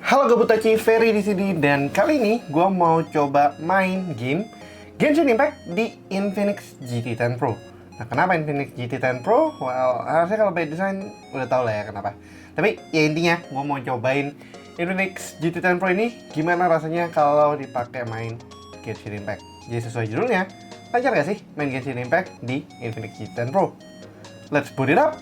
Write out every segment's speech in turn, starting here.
Halo Gabutaci, Ferry di sini dan kali ini gue mau coba main game Genshin Impact di Infinix GT10 Pro. Nah, kenapa Infinix GT10 Pro? Well, harusnya kalau by design udah tau lah ya kenapa. Tapi ya intinya gue mau cobain Infinix GT10 Pro ini gimana rasanya kalau dipakai main Genshin Impact. Jadi sesuai judulnya, lancar gak sih main Genshin Impact di Infinix GT10 Pro? Let's boot it up!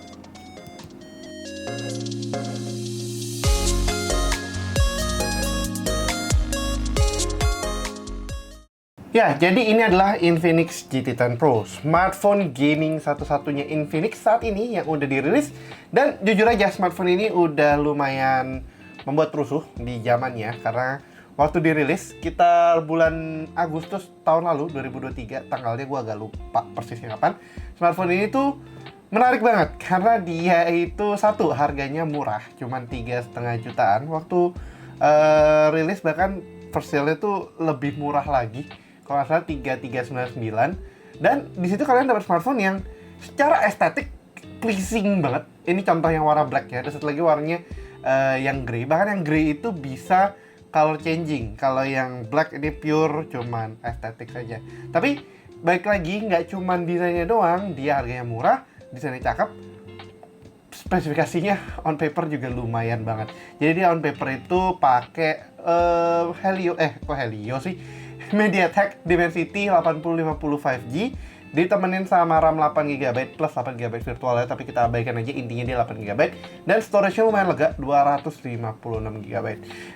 Ya, jadi ini adalah Infinix GT10 Pro, smartphone gaming satu-satunya Infinix saat ini yang udah dirilis. Dan jujur aja, smartphone ini udah lumayan membuat rusuh di zamannya, karena waktu dirilis sekitar bulan Agustus tahun lalu, 2023, tanggalnya gue agak lupa persisnya kapan. Smartphone ini tuh menarik banget, karena dia itu satu, harganya murah, cuman 3,5 jutaan. Waktu rilis bahkan first sale-nya tuh lebih murah lagi, kalau nggak salah 3,399. Dan di situ kalian dapat smartphone yang secara estetik pleasing banget. Ini contoh yang warna black ya. Ada satu lagi warnanya yang grey. Bahkan yang grey itu bisa color changing. Kalau yang black ini pure cuman estetik saja. Tapi baik lagi, nggak cuman desainnya doang, dia harganya murah, desainnya cakep, spesifikasinya on paper juga lumayan banget. Jadi dia on paper itu pakai Helio sih, MediaTek Dimensity 8050 5G, ditemenin sama RAM 8GB plus 8GB virtual ya, tapi kita abaikan aja, intinya dia 8GB. Dan storage-nya lumayan lega, 256GB.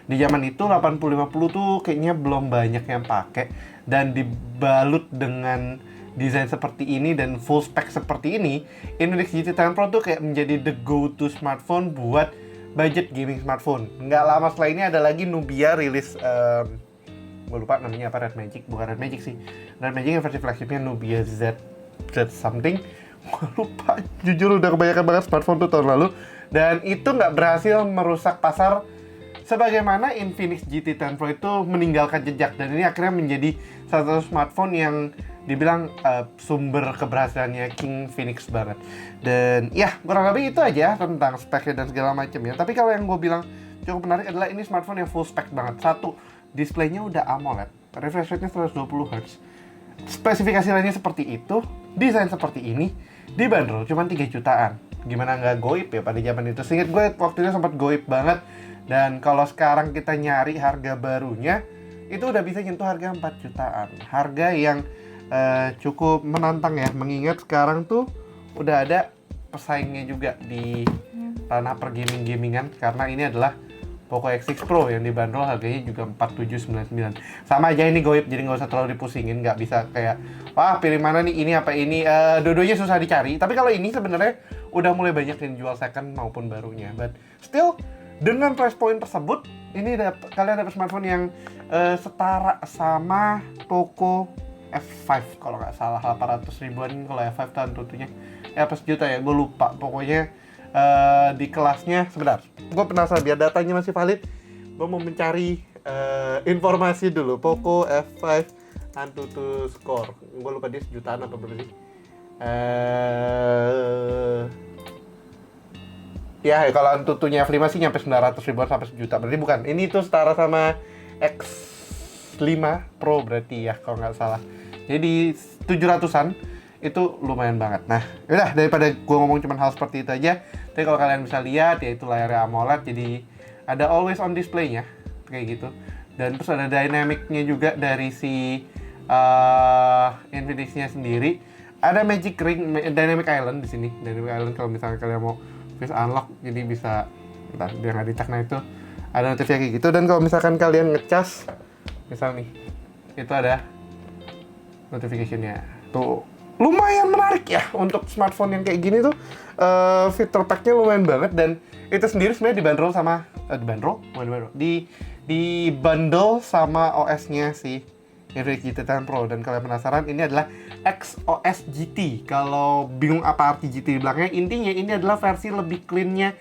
Di zaman itu 8050 tuh kayaknya belum banyak yang pakai, dan dibalut dengan desain seperti ini dan full spec seperti ini, Infinix GT10 Pro tuh kayak menjadi the go-to smartphone buat budget gaming smartphone. Nggak lama setelah ini ada lagi Nubia rilis, gue lupa namanya apa, Red Magic, bukan Red Magic sih. Red Magic yang versi flagshipnya Nubia Z something. Gue lupa, jujur udah kebanyakan banget smartphone tuh tahun lalu. Dan itu nggak berhasil merusak pasar sebagaimana Infinix GT10 Pro itu meninggalkan jejak. Dan ini akhirnya menjadi salah satu smartphone yang dibilang sumber keberhasilannya King Phoenix banget. Dan ya, kurang lebih itu aja tentang speknya dan segala macamnya. Tapi kalau yang gue bilang cukup menarik adalah ini smartphone yang full spec banget. Satu, displaynya udah AMOLED, refresh rate-nya 120Hz, spesifikasi lainnya seperti itu, desain seperti ini, dibanderol cuma 3 jutaan. Gimana nggak goib ya pada zaman itu? Seingat gue waktu itu sempat goib banget. Dan kalau sekarang kita nyari harga barunya, itu udah bisa nyentuh harga 4 jutaan. Harga yang cukup menantang ya, mengingat sekarang tuh udah ada pesaingnya juga di ranah pergaming-gamingan, karena ini adalah Poco X6 Pro yang dibanderol harganya juga 4799. Sama aja ini goib, jadi nggak usah terlalu dipusingin, nggak bisa kayak wah pilih mana nih, ini apa ini, dua-duanya susah dicari. Tapi kalau ini sebenarnya udah mulai banyak yang jual second maupun barunya. But still, dengan price point tersebut, ini kalian dapat smartphone yang setara sama Poco F5 kalau nggak salah, 800 ribuan kalau F5 tahun tentunya. Ya pas juta ya, gue lupa. Pokoknya di kelasnya, sebentar, gue penasaran biar datanya masih valid, gue mau mencari informasi dulu. Poco F5 Antutu score, gue lupa dia sejutaan apa berapa sih. Ya kalau Antutunya F5 sih nyampe 900 ribuan sampai sejuta, berarti bukan, ini tuh setara sama X5 Pro berarti ya kalau nggak salah. Jadi 700-an itu lumayan banget. Nah, udah, daripada gue ngomong cuma hal seperti itu aja, tapi kalau kalian bisa lihat ya itu layarnya AMOLED, jadi ada always on display-nya kayak gitu. Dan terus ada dynamic-nya juga dari si Infinix-nya sendiri. Ada Magic Ring, Dynamic Island di sini. Dynamic Island kalau misalnya kalian mau face unlock, jadi bisa, bentar, biar nggak dicek. Nah itu ada notifnya kayak gitu. Dan kalau misalkan kalian ngecas, misal nih, itu ada notification-nya. Tuh, lumayan menarik ya untuk smartphone yang kayak gini tuh. Fitur pack-nya lumayan banget, dan itu sendiri sebenarnya dibanderol sama di bundle sama OS-nya si Infinix GT10 Pro. Dan kalian penasaran, ini adalah XOS GT. Kalau bingung apa arti GT di belakangnya, intinya ini adalah versi lebih clean-nya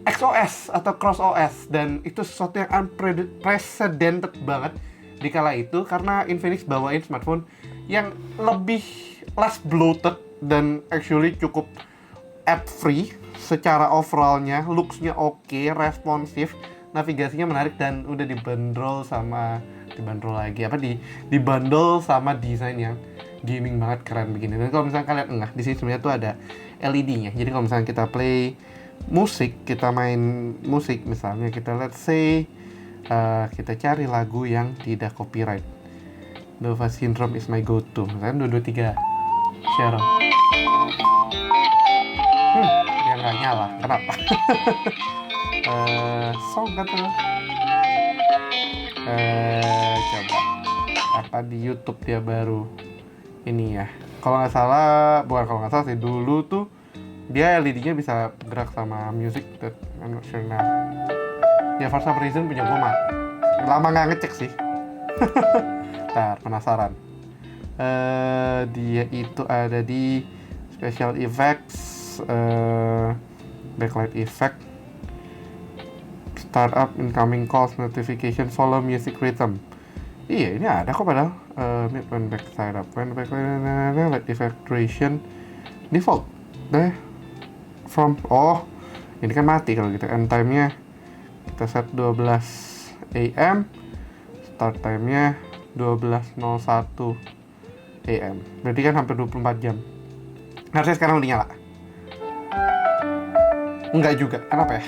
XOS atau Cross OS, dan itu sesuatu yang unprecedented banget di kala itu, karena Infinix bawain smartphone yang lebih less bloated dan actually cukup app free secara overallnya, looks-nya oke, responsif, navigasinya menarik dan udah dibanderol sama desain yang gaming banget, keren begini. Dan kalau misalnya kalian di sini sebenarnya tuh ada LED-nya. Jadi kalau misalnya kita play musik, kita main musik misalnya, kita let's say kita cari lagu yang tidak copyright. Dova Syndrome is my go-to. Misalnya 223 Cheryl. Dia nggak nyala. Kenapa? Song kata. Coba. Apa di YouTube dia baru ini ya. Kalau nggak salah sih, dulu tuh dia LED-nya bisa gerak sama music. I'm not sure now. Ya for some reason punya gue lama nggak ngecek sih. Ntar penasaran. Dia itu ada di special effects, backlight effect, startup, incoming calls, notification, follow music rhythm. Iya, ini ada kok padahal. Mid when back side up, when back light effect duration default. Ini kan mati kalau gitu. End time-nya kita set 12 AM, start time-nya 12.01 AM. Berarti kan hampir 24 jam. Harusnya sekarang udah nyala. Enggak juga. Kenapa ya?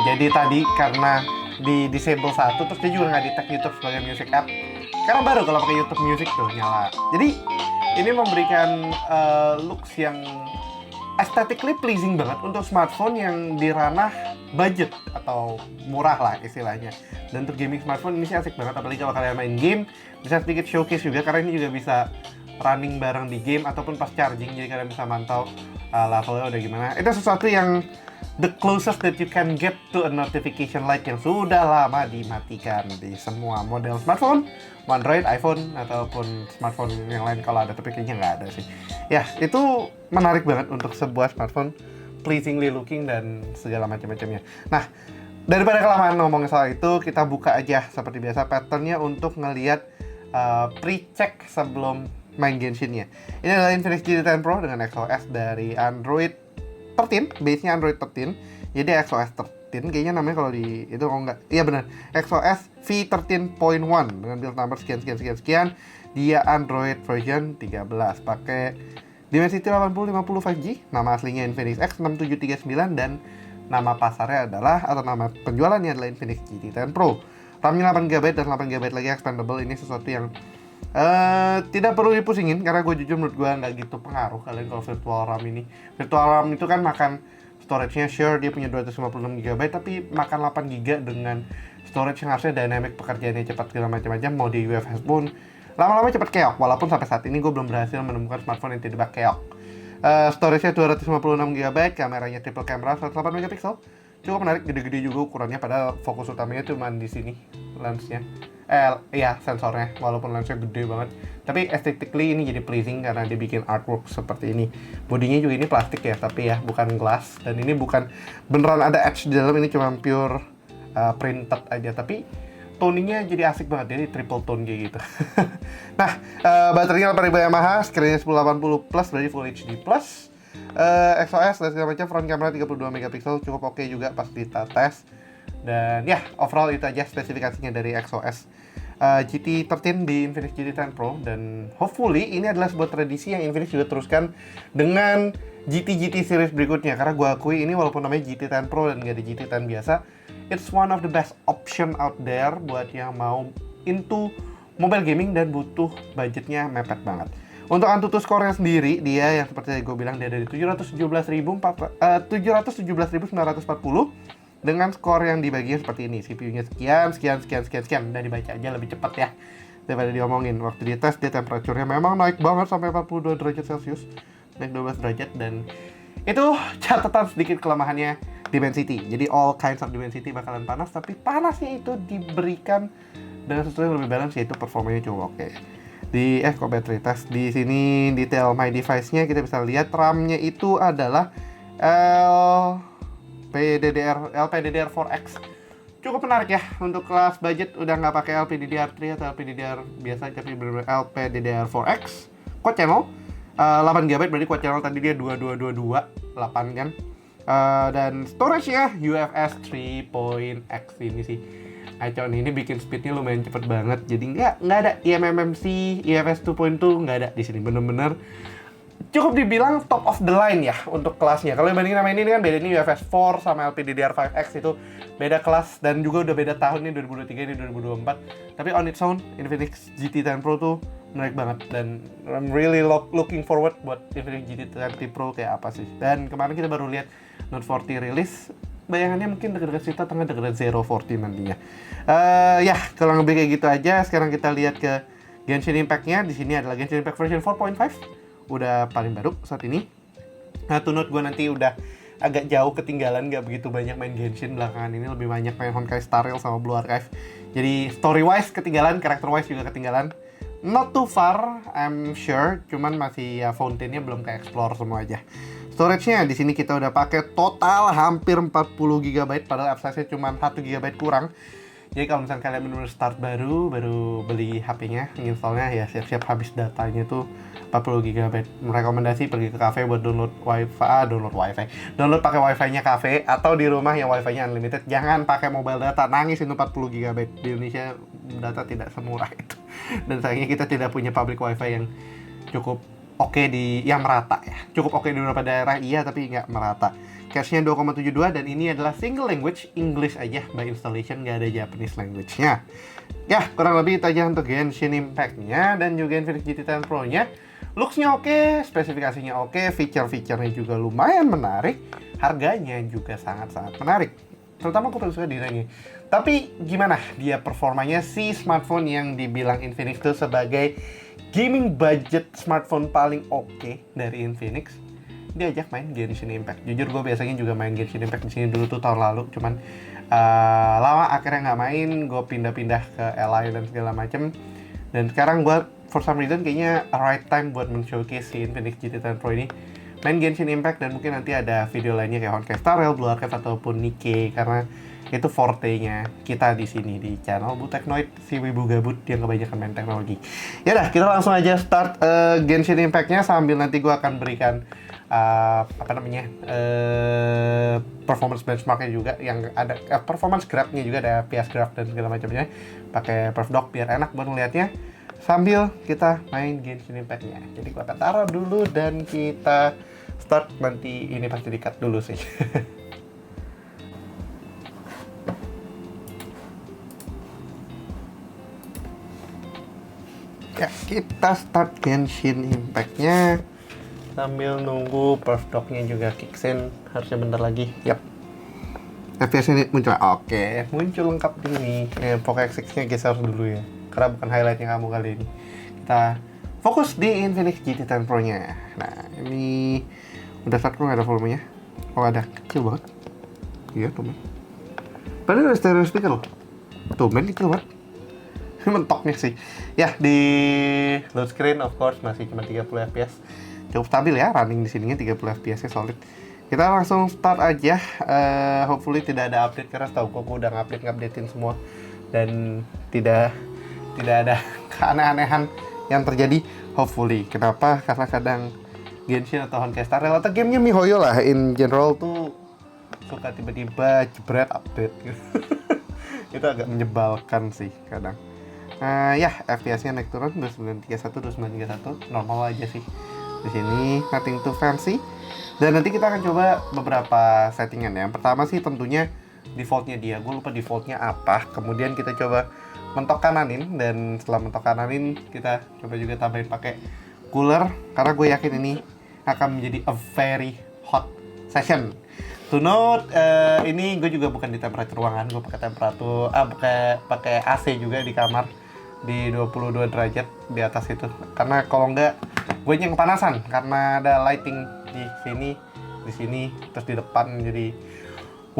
Jadi tadi karena di disable satu, terus dia juga nggak di tag YouTube sebagai music app. Karena baru kalau pakai YouTube Music tuh nyala. Jadi ini memberikan looks yang aesthetically pleasing banget untuk smartphone yang di ranah budget atau murah lah istilahnya. Dan untuk gaming smartphone ini sih asik banget, apalagi kalau kalian main game, bisa sedikit showcase juga karena ini juga bisa running bareng di game ataupun pas charging, jadi kalian bisa mantau levelnya udah gimana. Itu sesuatu yang the closest that you can get to a notification light yang sudah lama dimatikan di semua model smartphone, Android, iPhone, ataupun smartphone yang lain kalau ada, tapi kayaknya nggak ada sih. Ya, itu menarik banget untuk sebuah smartphone, pleasingly looking dan segala macam-macamnya. Nah, daripada kelamaan ngomongin soal itu, kita buka aja seperti biasa patternnya untuk ngelihat pre-check sebelum main Genshin-nya. Ini adalah Infinix GT10 Pro dengan XOS dari Android 13, base-nya Android 13. Jadi XOS 13 kayaknya namanya kalau di itu, kalau enggak, iya benar, XOS V13.1 dengan build number sekian. Dia Android version 13, pakai Dimensity 8050 5G, nama aslinya Infinix X6739 dan nama pasarnya adalah, atau nama penjualannya adalah Infinix GT10 Pro. RAM-nya 8GB dan 8GB lagi expandable. Ini sesuatu yang tidak perlu dipusingin, karena gue jujur menurut gue nggak gitu pengaruh kalian kalau virtual RAM ini. Virtual RAM itu kan makan storage-nya, sure dia punya 256GB, tapi makan 8GB dengan storage yang harusnya dynamic, pekerjaannya cepat segala macam-macam, mau di UFS pun lama-lama cepat keok, walaupun sampai saat ini gue belum berhasil menemukan smartphone yang tidak keok. Storage-nya 256GB, kameranya triple camera 108MP, cukup menarik, gede-gede juga ukurannya, padahal fokus utamanya cuma di sini lensnya. Sensornya, walaupun lensnya gede banget, tapi aesthetically ini jadi pleasing karena dia bikin artwork seperti ini. Bodinya juga ini plastik ya, tapi ya bukan glass, dan ini bukan beneran ada edge di dalam, ini cuma pure printed aja, tapi toningnya jadi asik banget, jadi triple tone kayak gitu. Nah, baterainya 8000 mAh, screen-nya 1080 plus, berarti Full HD plus, XOS dan segala macam, front camera 32MP, cukup oke juga pas kita tes. Dan ya, overall itu aja spesifikasinya dari XOS GT13 di Infinix GT10 Pro. Dan hopefully ini adalah sebuah tradisi yang Infinix juga teruskan dengan GT series berikutnya. Karena gue akui ini walaupun namanya GT10 Pro dan gak ada GT10 biasa, it's one of the best option out there buat yang mau into mobile gaming dan butuh budgetnya mepet banget. Untuk Antutu score-nya sendiri, dia yang seperti gue bilang, dia dari 717.940 dengan skor yang dibaginya seperti ini. CPU-nya sekian, dan dibaca aja lebih cepat ya daripada diomongin. Waktu di tes, dia temperaturnya memang naik banget sampai 42 derajat Celcius, naik 12 derajat, dan itu catatan sedikit kelemahannya Dimensity. Jadi all kinds of Dimensity bakalan panas, tapi panasnya itu diberikan dengan sesuatu yang lebih balance, yaitu performanya cukup oke. Di battery test di sini, detail my device-nya kita bisa lihat RAM-nya itu adalah LPDDR4X. Cukup menarik ya untuk kelas budget, udah nggak pakai LPDDR3 atau LPDDR biasa, tapi benar-benar LPDDR4X quad channel. 8 GB berarti quad channel tadi dia 2222 8 kan. Dan storage-nya UFS 3.x ini sih. Icon ini bikin speednya lumayan cepet banget. Jadi nggak ada eMMC, UFS 2.2 nggak ada di sini. Bener-bener cukup dibilang top of the line ya untuk kelasnya. Kalau dibandingin sama ini kan beda, ini UFS 4 sama LPDDR5X itu beda kelas dan juga udah beda tahun, ini 2023 ini 2024. Tapi on its own Infinix GT10 Pro tuh menarik banget dan I'm really looking forward buat Infinix GT10 Pro kayak apa sih. Dan kemarin kita baru lihat Note 40 rilis, bayangannya mungkin dekat-dekat Sita tengah dekat Zero 40 nantinya. Ya, kurang lebih kayak gitu aja. Sekarang kita lihat ke Genshin Impact-nya. Di sini adalah Genshin Impact version 4.5. Udah paling baru saat ini. Nah, to note gue nanti udah agak jauh ketinggalan, gak begitu banyak main Genshin belakangan ini, lebih banyak main Honkai Star Rail sama Blue Archive. Jadi story wise ketinggalan, character wise juga ketinggalan. Not too far, I'm sure, cuman masih ya fountain-nya belum ke explore semua aja. Storage-nya di sini kita udah pakai total hampir 40 GB, padahal upsize-nya cuma 1 GB kurang. Jadi kalau misalnya kalian benar-benar start baru beli HP-nya, installnya ya siap-siap habis datanya tuh 40 GB. Merekomendasi pergi ke cafe buat download download pakai wifi-nya cafe, atau di rumah yang wifi-nya unlimited. Jangan pakai mobile data, nangis itu 40 GB. Di Indonesia data tidak semurah itu. Dan sayangnya kita tidak punya public wifi yang cukup oke yang merata ya. Cukup oke di beberapa daerah iya, tapi nggak merata. Cache-nya 2,72 dan ini adalah single language, English aja by installation, nggak ada Japanese language-nya. Ya, kurang lebih itu aja untuk Genshin Impact-nya dan juga Infinix GT10 Pro-nya. Looks-nya oke, spesifikasinya oke, feature-feature-nya juga lumayan menarik, harganya juga sangat-sangat menarik. Terutama aku paling suka desainnya. Tapi gimana dia performanya si smartphone yang dibilang Infinix itu sebagai gaming budget smartphone paling oke dari Infinix? Diajak main Genshin Impact. Jujur gue biasanya juga main Genshin Impact di sini dulu tuh tahun lalu, cuman lama akhirnya nggak main, gue pindah-pindah ke Ally dan segala macem. Dan sekarang gue for some reason kayaknya right time buat men-showcase si Infinix GT10 Pro ini, main Genshin Impact, dan mungkin nanti ada video lainnya kayak Honkai Star Rail, Blue Archive ataupun Nikkei, karena itu forte-nya kita di sini di channel Bu Teknoid, si wibu gabut yang kebanyakan main teknologi. Ya udah, kita langsung aja start Genshin Impact-nya sambil nanti gue akan berikan performance benchmark-nya juga, yang ada performance graph-nya juga, ada PS graph dan segala macamnya, pakai perfdoc biar enak buat ngeliatnya sambil kita main Genshin Impact-nya. Jadi gua akan taruh dulu dan kita start, nanti ini pasti di-cut dulu sih. Ya, kita start Genshin Impact-nya sambil nunggu perfdoc-nya juga kicksin, harusnya bentar lagi. Yap. FPS ini muncul. Oke, muncul lengkap di sini. Poco X6-nya geser dulu ya, karena bukan highlight-nya kamu kali ini. Kita fokus di Infinix GT10 Pro-nya. Nah, ini udah start kok, nggak ada volumenya. Oh, ada, kecil banget. Iya, tuh. Padahal ada stereo speaker loh. Tuh, kecil banget. Mentoknya sih. Ya, di load screen of course masih cuma 30 fps. Cukup stabil ya, running di sininya 30 fps-nya solid. Kita langsung start aja. Hopefully tidak ada update, karena setahu aku udah ngupdatein semua dan tidak ada keanehan yang terjadi. Hopefully. Kenapa? Karena kadang Genshin atau Honkai Star Rail atau gamenya MiHoYo lah in general tuh suka tiba-tiba jebret update gitu. Itu agak menyebalkan sih kadang. Ya, FPS-nya naik turun 2931, 2931, normal aja sih. Di sini nothing too fancy. Dan nanti kita akan coba beberapa settingan ya. Yang pertama sih tentunya defaultnya dia. Gue lupa defaultnya apa. Kemudian kita coba mentok kananin, dan setelah mentok kananin kita coba juga tambahin pakai cooler, karena gue yakin ini akan menjadi a very hot session. To note, ini gue juga bukan di temperatur ruangan, gue pakai temperatur pakai AC juga di kamar di 22 derajat di atas itu. Karena kalau enggak gue yang kepanasan karena ada lighting di sini, terus di depan, jadi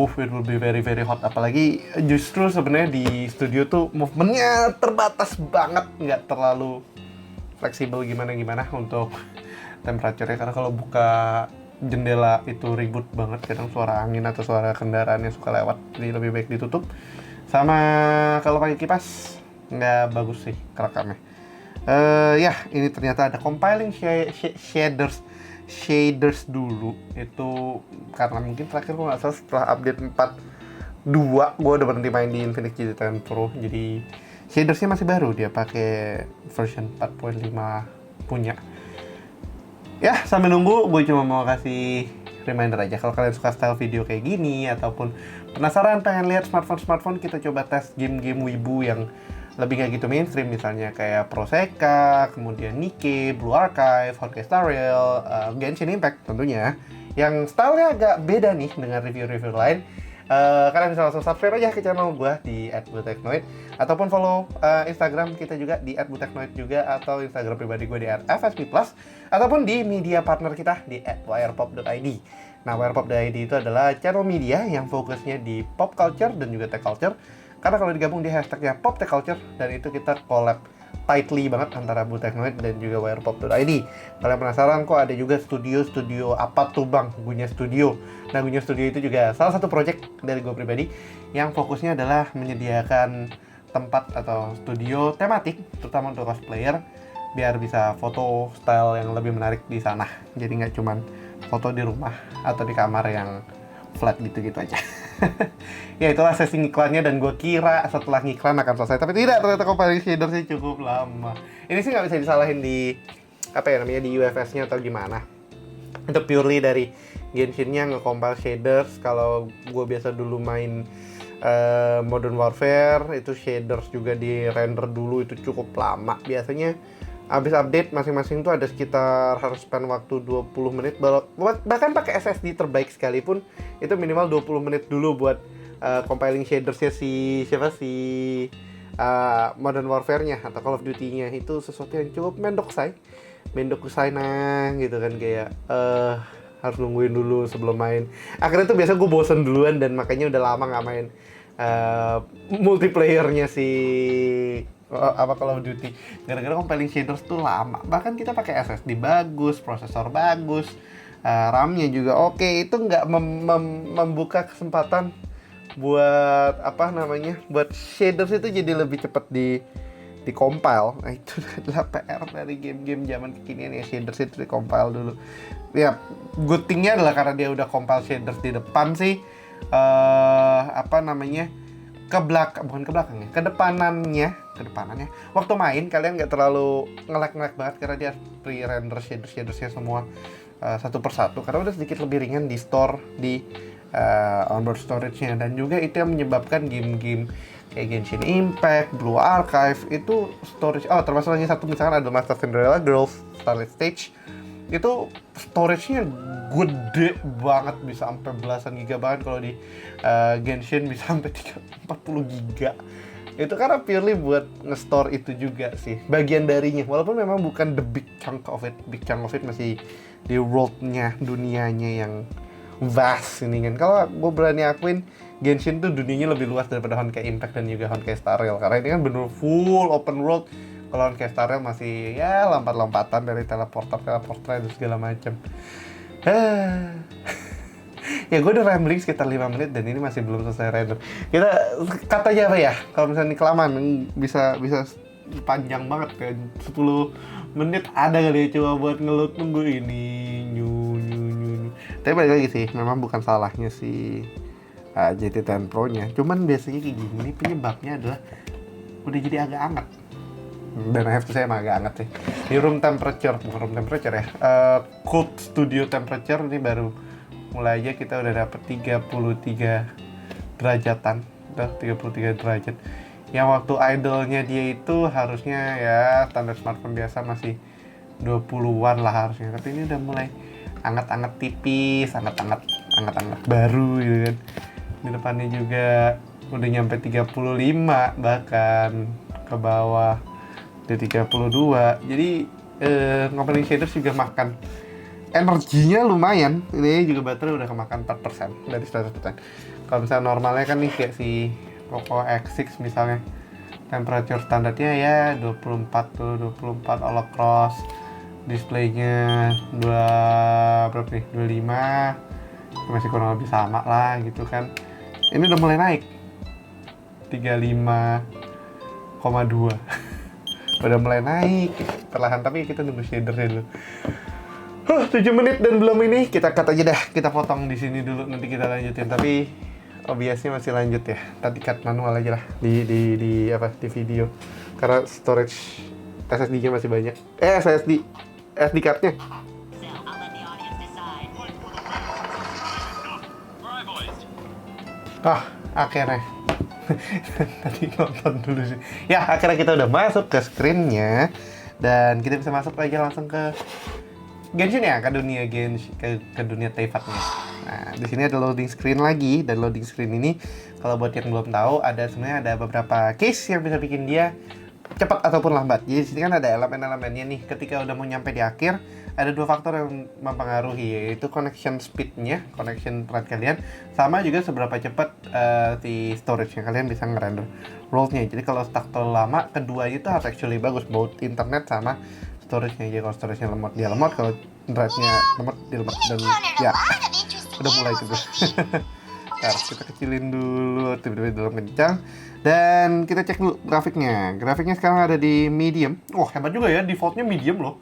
it will be very very hot. Apalagi justru sebenarnya di studio tuh movementnya terbatas banget, nggak terlalu fleksibel gimana untuk temperaturnya, karena kalau buka jendela itu ribut banget, kadang suara angin atau suara kendaraan yang suka lewat, jadi lebih baik ditutup. Sama kalau pakai kipas nggak bagus sih kerekamnya. Ya, ini ternyata ada compiling shaders dulu. Itu karena mungkin terakhir gue nggak salah setelah update 4.2 gue udah berhenti main di Infinix GT10 Pro. Jadi shadersnya masih baru, dia pakai version 4.5 punya. Ya, sambil nunggu gue cuma mau kasih reminder aja, kalau kalian suka style video kayak gini ataupun penasaran pengen lihat smartphone, kita coba tes game-game wibu yang lebih kayak gitu mainstream, misalnya kayak Proseka, kemudian Nikke, Blue Archive, Honkai Star Rail, Genshin Impact tentunya, yang stylenya agak beda nih dengan review-review lain. Kalian bisa langsung subscribe aja ke channel gue di @buteknoid, ataupun follow Instagram kita juga di @buteknoid juga, atau Instagram pribadi gue di @fsp+, ataupun di media partner kita di @wirepop.id. Nah, wirepop.id itu adalah channel media yang fokusnya di pop culture dan juga tech culture, karena kalau digabung di hashtagnya pop tech culture, dan itu kita collab tightly banget antara Buteknoid dan juga wirepop.id. Kalian penasaran kok ada juga studio apa tuh bang? Gunya Studio. Nah, Gunya Studio itu juga salah satu project dari gue pribadi yang fokusnya adalah menyediakan tempat atau studio tematik, terutama untuk cosplayer, biar bisa foto style yang lebih menarik di sana. Jadi nggak cuman foto di rumah atau di kamar yang flat gitu-gitu aja. Ya, itulah sesi iklannya, dan gue kira setelah ngiklan akan selesai, tapi tidak, ternyata compiling shadersnya cukup lama. Ini sih nggak bisa disalahin di apa ya namanya, di UFS-nya atau gimana. Itu purely dari Genshin-nya nge-compile shaders. Kalau gue biasa dulu main Modern Warfare, itu shaders juga di render dulu, itu cukup lama. Biasanya habis update masing-masing tuh ada sekitar harus spend waktu 20 menit, bahkan pakai SSD terbaik sekalipun itu minimal 20 menit dulu buat compiling shadersnya si Modern Warfare-nya atau Call of Duty-nya. Itu sesuatu yang cukup mendokusai nah gitu kan, kayak harus nungguin dulu sebelum main. Akhirnya tuh biasa gue bosen duluan, dan makanya udah lama nggak main multiplayer-nya si Call of Duty, gara-gara compiling shaders tuh lama. Bahkan kita pakai SSD bagus, prosesor bagus, RAM-nya juga oke, itu nggak membuka kesempatan buat buat shaders itu jadi lebih cepat di compile. Nah, itu adalah PR dari game-game zaman kekinian ya, shaders itu di compile dulu. Ya, good thing-nya adalah karena dia udah compile shaders di depan sih, kedepanannya waktu main kalian nggak terlalu nge-lag banget, karena dia pre-render shadersnya semua satu persatu, karena udah sedikit lebih ringan di store di onboard storage-nya. Dan juga itu yang menyebabkan game-game kayak Genshin Impact, Blue Archive itu storage, termasuk lagi satu misalkan ada Master Cinderella Girls Starlight Stage, itu storage-nya gede banget, bisa sampai belasan giga. Bahkan kalau di Genshin bisa sampai 40 giga. Itu karena purely buat nge-store itu juga sih, bagian darinya. Walaupun memang bukan the big chunk of it masih di world-nya, dunianya yang vast ini kan. Kalau gue berani akuin, Genshin tuh dunianya lebih luas daripada Honkai Impact dan juga Honkai Star Rail, karena ini kan bener full open world. Kalau Honkai Star Rail masih ya lompat-lompatan dari teleporter dan segala macam. Ya, gue udah rambling sekitar 5 menit dan ini masih belum selesai render. Kita katanya apa ya, kalau misalnya kelamaan bisa panjang banget, kayak 10 menit ada kali ya coba buat ngeload nunggu ini nyu. Tapi balik lagi sih, memang bukan salahnya si GT10 Pro nya, cuman biasanya kayak gini penyebabnya adalah udah jadi agak anget. Dan I have to say emang agak anget sih. Di room temperature, bukan room temperature ya, cold studio temperature ini baru mulai aja kita udah dapet 33 derajatan. Udah 33 derajat. Yang waktu idle-nya dia itu harusnya ya standar smartphone biasa masih 20-an lah harusnya. Tapi ini udah mulai anget-anget tipis, anget-anget baru gitu kan. Di depannya juga udah nyampe 35 bahkan ke bawah di 32. Jadi compiling shaders juga makan energinya lumayan. Ini juga baterai udah kemakan 4% dari 100%. Kalau misalnya normalnya kan nih kayak si Poco X6 misalnya, temperature standarnya ya 24 all across, displaynya 25, masih kurang lebih sama lah gitu kan. Ini udah mulai naik 35,2. udah mulai naik perlahan, tapi kita nunggu shadernya dulu. 7 menit dan belum ini, kita cut aja dah, kita potong di sini dulu, nanti kita lanjutin. Tapi OBS-nya masih lanjut ya, tadi cut manual aja lah di video, karena storage SSD-nya masih banyak. SD card-nya. Akhirnya tadi nonton dulu sih. Ya, akhirnya kita udah masuk ke screen-nya dan kita bisa masuk aja langsung ke Genshin ya, ke dunia Genshin, ke dunia Teyvat-nya. Nah, di sini ada loading screen lagi, dan loading screen ini kalau buat yang belum tahu, sebenarnya ada beberapa case yang bisa bikin dia cepat ataupun lambat. Jadi di sini kan ada elemen-elemennya nih. Ketika udah mau nyampe di akhir, ada 2 faktor yang mempengaruhi, yaitu connection speed-nya, connection rate kalian, sama juga seberapa cepat si storage-nya kalian bisa ngerender world-nya. Jadi kalau stuck terlalu lama, keduanya itu harus actually bagus, both internet sama storage-nya. Jadi kalau storage-nya lemot, dia lemot, kalau internet-nya lemot, dia lemot, dan ya udah mulai gitu. Ntar kita kecilin dulu, tiba-tiba dalam kencang. Dan kita cek dulu grafiknya. Grafiknya sekarang ada di medium. Hebat juga ya, defaultnya medium loh.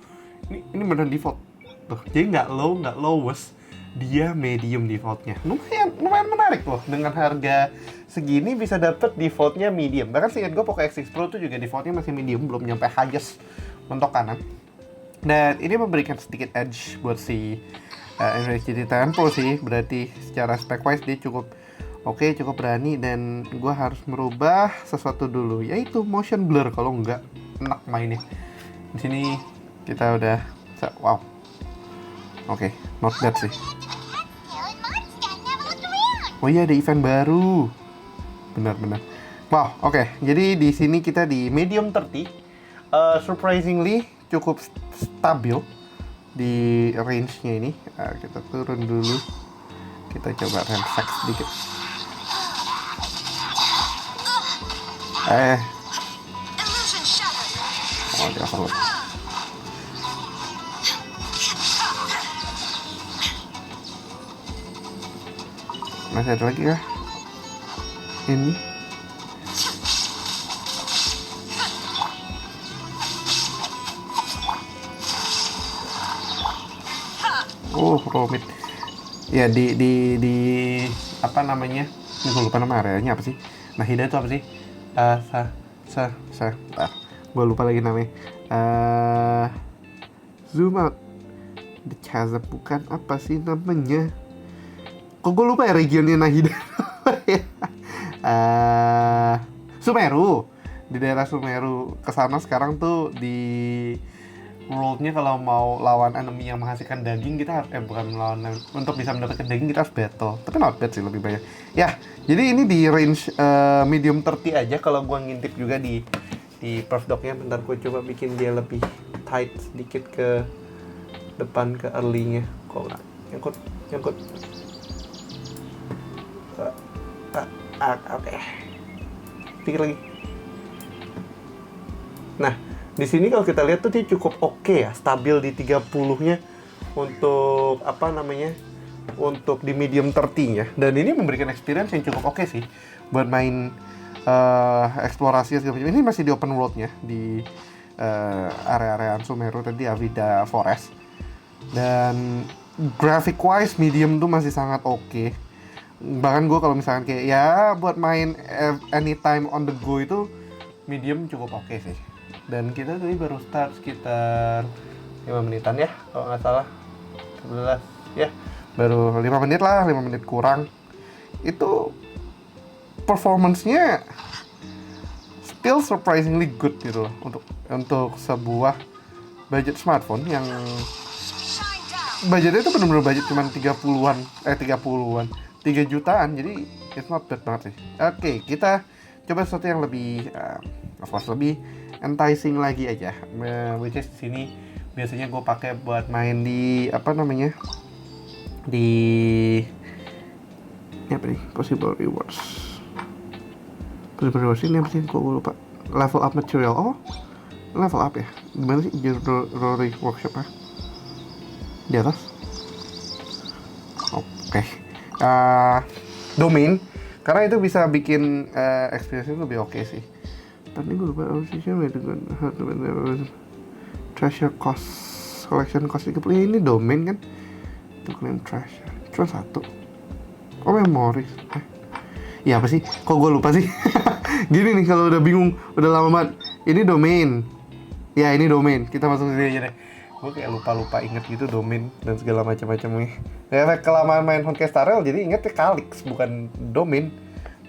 Ini beneran default. Tuh, jadi nggak low, nggak lowest. Dia medium defaultnya. Lumayan menarik loh. Dengan harga segini bisa dapet defaultnya medium. Bahkan seingat gue Poco X6 Pro tuh juga defaultnya masih medium, belum nyampe highest mentok kanan. Dan ini memberikan sedikit edge buat si NVIDIA GT10 Pro sih. Berarti secara spec-wise dia cukup oke, cukup berani, dan gue harus merubah sesuatu dulu, yaitu motion blur. Kalau enggak enak mainnya. Di sini kita udah wow. Oke, not bad sih. Oh iya, ada event baru. Benar-benar. Wow, oke. Jadi di sini kita di medium 30. Surprisingly cukup stabil di range-nya ini. Kita turun dulu. Kita coba ransack sedikit. Dia overload. Masih ada lagi kah? Ini. Rumit. Ya di apa namanya? Ini gue lupa nama areanya apa sih? Nahida itu apa sih? Gue lupa lagi namanya. Zoom out. The Chasm, bukan, apa sih namanya? Kok gue lupa ya regionnya Nahida. Sumeru. Di daerah Sumeru. Kesana sekarang tuh di world-nya kalau mau lawan enemy yang menghasilkan daging, kita harus bukan melawan, untuk bisa mendapatkan daging kita harus battle. Tapi not bad sih, lebih banyak. Ya, jadi ini di range medium 30 aja. Kalau gua ngintip juga di perf doc-nya, bentar gua coba bikin dia lebih tight sedikit ke depan, ke early-nya. Kok nggak nyangkut. Oke. Pikir lagi. Nah, di sini kalau kita lihat tuh dia cukup oke ya, stabil di 30-nya untuk untuk di medium 30-nya. Dan ini memberikan experience yang cukup oke sih buat main eksplorasi segala macam. Ini masih di open world-nya di area-area Sumeru tadi, Avida Forest. Dan graphic wise medium tuh masih sangat oke. Bahkan gue kalau misalkan kayak ya buat main anytime on the go itu medium cukup oke sih. Dan kita tadi baru start sekitar 5 menitan ya, kalau nggak salah 11 ya, baru 5 menit lah, 5 menit kurang. Itu performance-nya still surprisingly good gitu loh, untuk sebuah budget smartphone yang budgetnya itu benar-benar budget cuma 3 jutaan, jadi it's not bad banget sih. Oke, kita coba sesuatu yang lebih lebih enticing lagi aja, which is di sini biasanya gue pakai buat main di possible rewards ini apa sih, kok gue lupa. Level up material, level up ya, gimana sih Rory workshop di atas. Oke. Domain, karena itu bisa bikin experience lebih oke sih. tadi gue lupa treasure cost collection cost 30 ya, ini domain kan itu claim treasure cuma satu. Oh memories ya apa sih kok gue lupa sih. Gini nih kalau udah bingung udah lama banget, ini domain ya, ini domain, kita masuk sini aja deh. Gue kayak lupa inget gitu domain dan segala macam-macamnya. Kayak kelamaan main Honkai Star Rail jadi ingetnya Calyx bukan domain,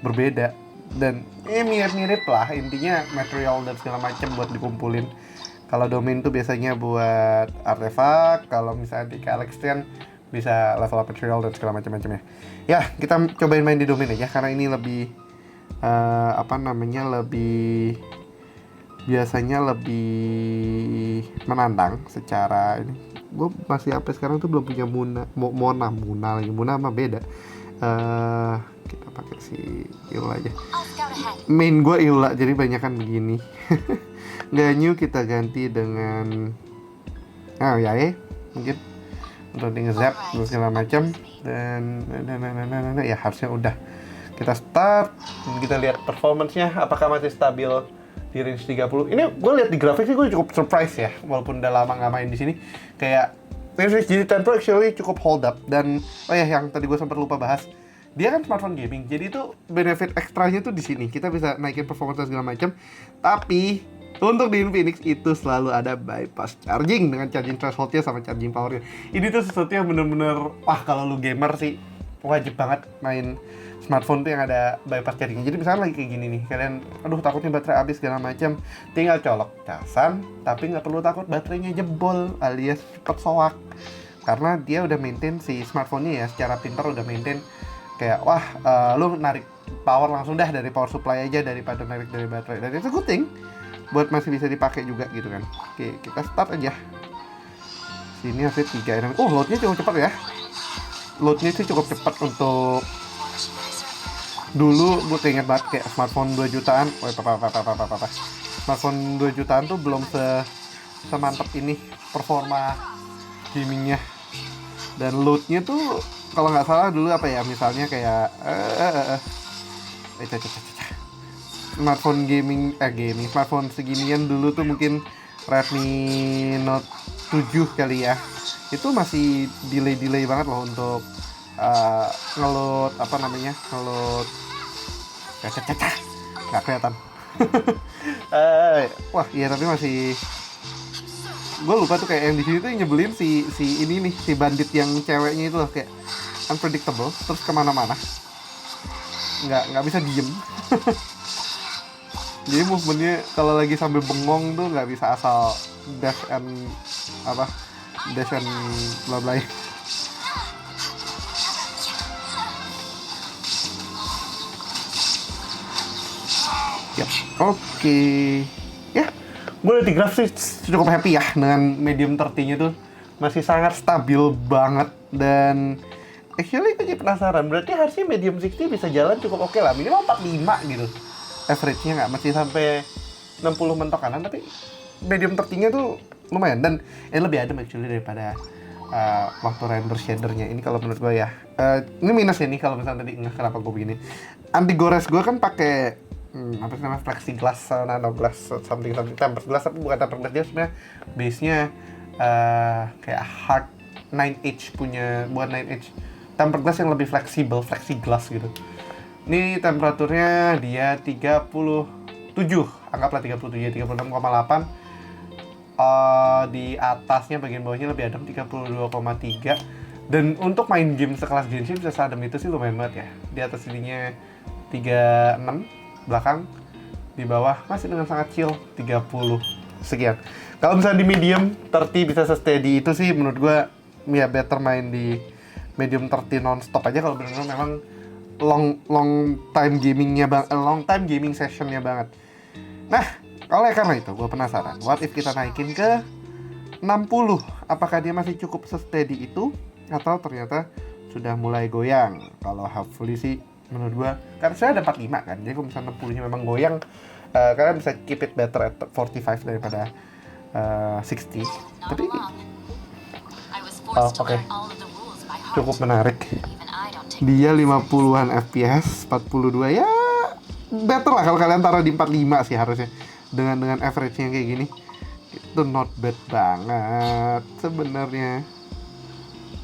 berbeda. Dan mirip-mirip lah, intinya material dan segala macam buat dikumpulin. Kalau domain tuh biasanya buat artefak, kalau misalnya di Calyx kan bisa level up material dan segala macam-macamnya. Ya, kita cobain main di domain aja karena ini lebih lebih biasanya lebih menantang secara ini. Gue masih apa sekarang tuh belum punya Mona lagi. Mona mah beda. Kita pakai si Eula aja. Main gue Eula jadi banyakan begini. Ganyu kita ganti dengan mungkin untuk nge-zap dan segala macam dan ya harusnya udah. Kita start dan kita lihat performance-nya apakah masih stabil di range 30. Ini gue lihat di grafik sih gue cukup surprise ya, walaupun udah lama nggak main di sini. Kayak range GT10 Pro actually cukup hold up. Dan yang tadi gue sempat lupa bahas, dia kan smartphone gaming, jadi itu benefit ekstranya tuh di sini. Kita bisa naikin performance segala macam. Tapi untuk di Infinix itu selalu ada bypass charging dengan charging threshold-nya sama charging power-nya. Ini tuh sesuatu yang bener-bener kalau lu gamer sih wajib banget main smartphone tuh yang ada bypass charging. Jadi misalnya lagi kayak gini nih, kalian takutnya baterai habis segala macam, tinggal colok casan, tapi nggak perlu takut baterainya jebol alias cepet soak, karena dia udah maintain si smartphone-nya ya secara pintar, udah maintain kayak lu narik power langsung dah dari power supply aja daripada narik dari baterai. Dan itu good thing buat masih bisa dipakai juga gitu kan. Oke, kita start aja. Sini hasil 3 loadnya cukup cepat ya. Loadnya sih cukup cepat untuk dulu. Gue keinget banget kayak smartphone 2 jutaan. Smartphone 2 jutaan tuh belum semantap ini performa gamingnya. Dan loadnya tuh kalau nggak salah dulu misalnya kayak smartphone smartphone seginian dulu tuh mungkin Redmi Note 7 kali ya. Itu masih delay banget loh untuk ngeload ngeload nggak kelihatan. Tapi masih gue lupa tuh kayak yang di sini tuh yang nyebelin si ini nih, si bandit yang ceweknya itu loh, kayak unpredictable terus kemana-mana, nggak bisa diem. Jadi movementnya kalau lagi sambil bengong tuh nggak bisa asal dash and bla bla. Oke. Ya, gue liat di graf sih cukup happy ya dengan medium 30-nya tuh masih sangat stabil banget. Dan actually gue jadi penasaran, berarti harusnya medium 60 bisa jalan cukup oke lah, minimal 45 gitu average-nya, nggak mesti sampai 60 mentok kanan, tapi medium 30-nya tuh lumayan. Dan lebih adem actually daripada waktu render shadernya. Ini kalau menurut gue ya, ini minusnya nih kalau misalnya tadi kenapa gue begini. Anti gores gue kan pakai plexiglass, nano glass, something tempered glass, tapi bukan tempered glass, dia sebenarnya base-nya kayak hard 9H punya, bukan 9H, tempered glass yang lebih fleksibel, flexiglass gitu. Ini temperaturnya dia 37, anggaplah 37 ya, 36,8. Di atasnya bagian bawahnya lebih adem, 32,3. Dan untuk main game sekelas Genshin bisa seadem itu sih lumayan banget ya. Di atas ininya 36, belakang, di bawah masih dengan sangat chill 30 sekian. Kalau misalnya di medium 30 bisa steady itu sih menurut gue ya better main di medium 30 non-stop aja kalau benar-benar memang long time gaming sessionnya banget. Nah, oleh karena itu gue penasaran, what if kita naikin ke 60? Apakah dia masih cukup steady itu atau ternyata sudah mulai goyang? Kalau hopefully sih menurut gue, karena saya ada 45 kan, jadi kalau misalnya 60-nya memang goyang, kalian bisa keep it better at 45 daripada 60. Tapi oke. Cukup menarik. Dia 50-an FPS, 42 ya better lah kalau kalian taruh di 45 sih harusnya. Dengan average-nya kayak gini. Itu not bad banget sebenarnya.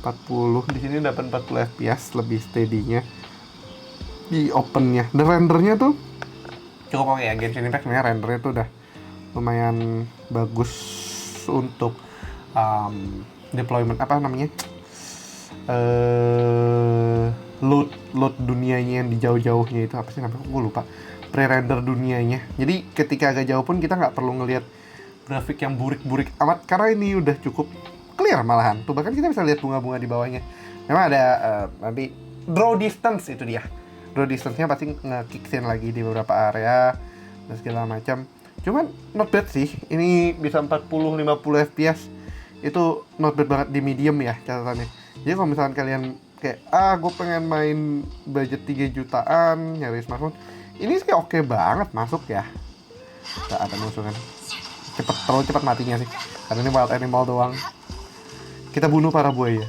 40 di sini dapat 40 fps lebih steady-nya di open-nya. Dan rendernya tuh cukup oke ya. Genshin Impact sebenarnya rendernya tuh udah lumayan bagus untuk deployment apa namanya? Load dunianya yang di jauh-jauhnya itu apa sih namanya? Gue lupa. Pre-render dunianya. Jadi ketika agak jauh pun kita nggak perlu ngelihat grafik yang burik-burik amat karena ini udah cukup clear malahan. Tuh bahkan kita bisa lihat bunga-bunga di bawahnya. Memang ada nanti draw distance itu dia. Draw distance-nya pasti nge-kicksin lagi di beberapa area dan segala macam. Cuman not bad sih. Ini bisa 40-50 fps. Itu not bad banget di medium ya catatannya. Jadi kalau misalkan kalian kayak gue pengen main budget 3 jutaan nyari smartphone, ini sih oke banget masuk ya. Gak ada musuh kan. Terlalu cepat matinya sih. Karena ini wild animal doang. Kita bunuh para buaya.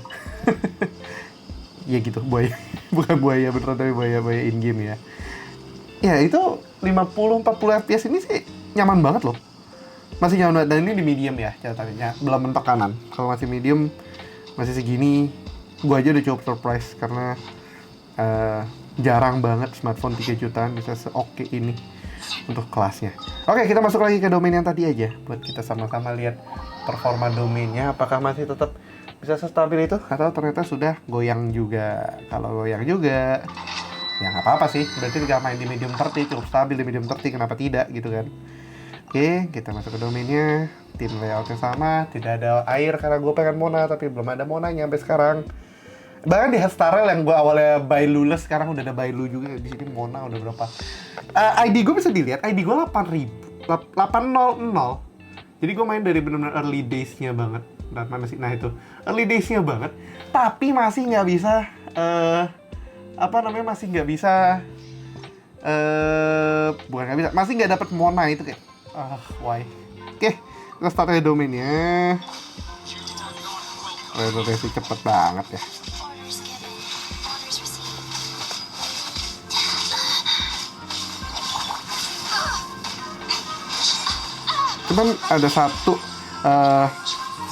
Ya gitu, buaya. Bukan buaya beneran tapi buaya in game ya. Ya itu 50-40 fps ini sih nyaman banget loh. Masih nyaman, dan ini di medium ya catatannya. Belum mentok kanan. Kalau masih medium, masih segini, gua aja udah cukup surprise karena jarang banget smartphone 3 jutaan bisa seoke ini untuk kelasnya. Oke, kita masuk lagi ke domain yang tadi aja buat kita sama-sama lihat performa domainnya apakah masih tetap bisa sestabil itu atau ternyata sudah goyang juga. Kalau goyang juga ya nggak apa-apa sih, berarti tinggal main di medium 30 cukup stabil di medium 30, kenapa tidak gitu kan. Oke, kita masuk ke domainnya. Tim layoutnya sama, tidak ada air karena gue pengen Mona tapi belum ada Monanya sampai sekarang. Bahkan di Hastarel yang gue awalnya Bailules sekarang udah ada Bailu juga. Di sini Mona udah berapa? ID gue bisa dilihat, ID gue 800. Jadi gue main dari benar-benar early days-nya banget. Dan mana sih? Nah itu early days-nya banget. Tapi masih nggak bisa masih nggak bisa bukan nggak bisa, masih nggak dapet Mona itu kayak why? Oke, kita start aja domainnya. Reloadnya cepet banget ya. Cuman ada satu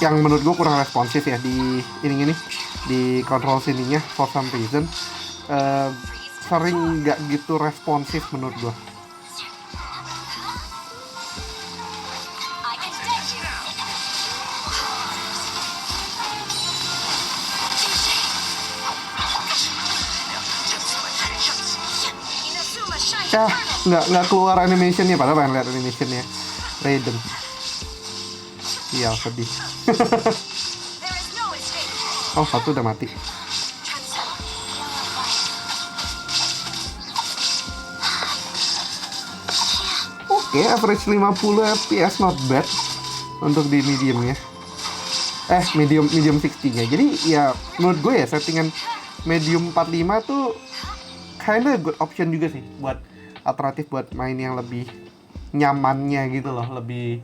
yang menurut gue kurang responsif ya di ini di control sininya for some reason sering nggak gitu responsif menurut gue. Nggak keluar animationnya, padahal pengen lihat animationnya Raiden. Iya, sedih. Oh, satu udah mati. Oke, average 50 fps not bad untuk di mediumnya. Medium 60-nya. Jadi ya menurut gue ya settingan medium 45 tuh kinda good option juga sih buat alternatif buat main yang lebih nyamannya gitu loh, lebih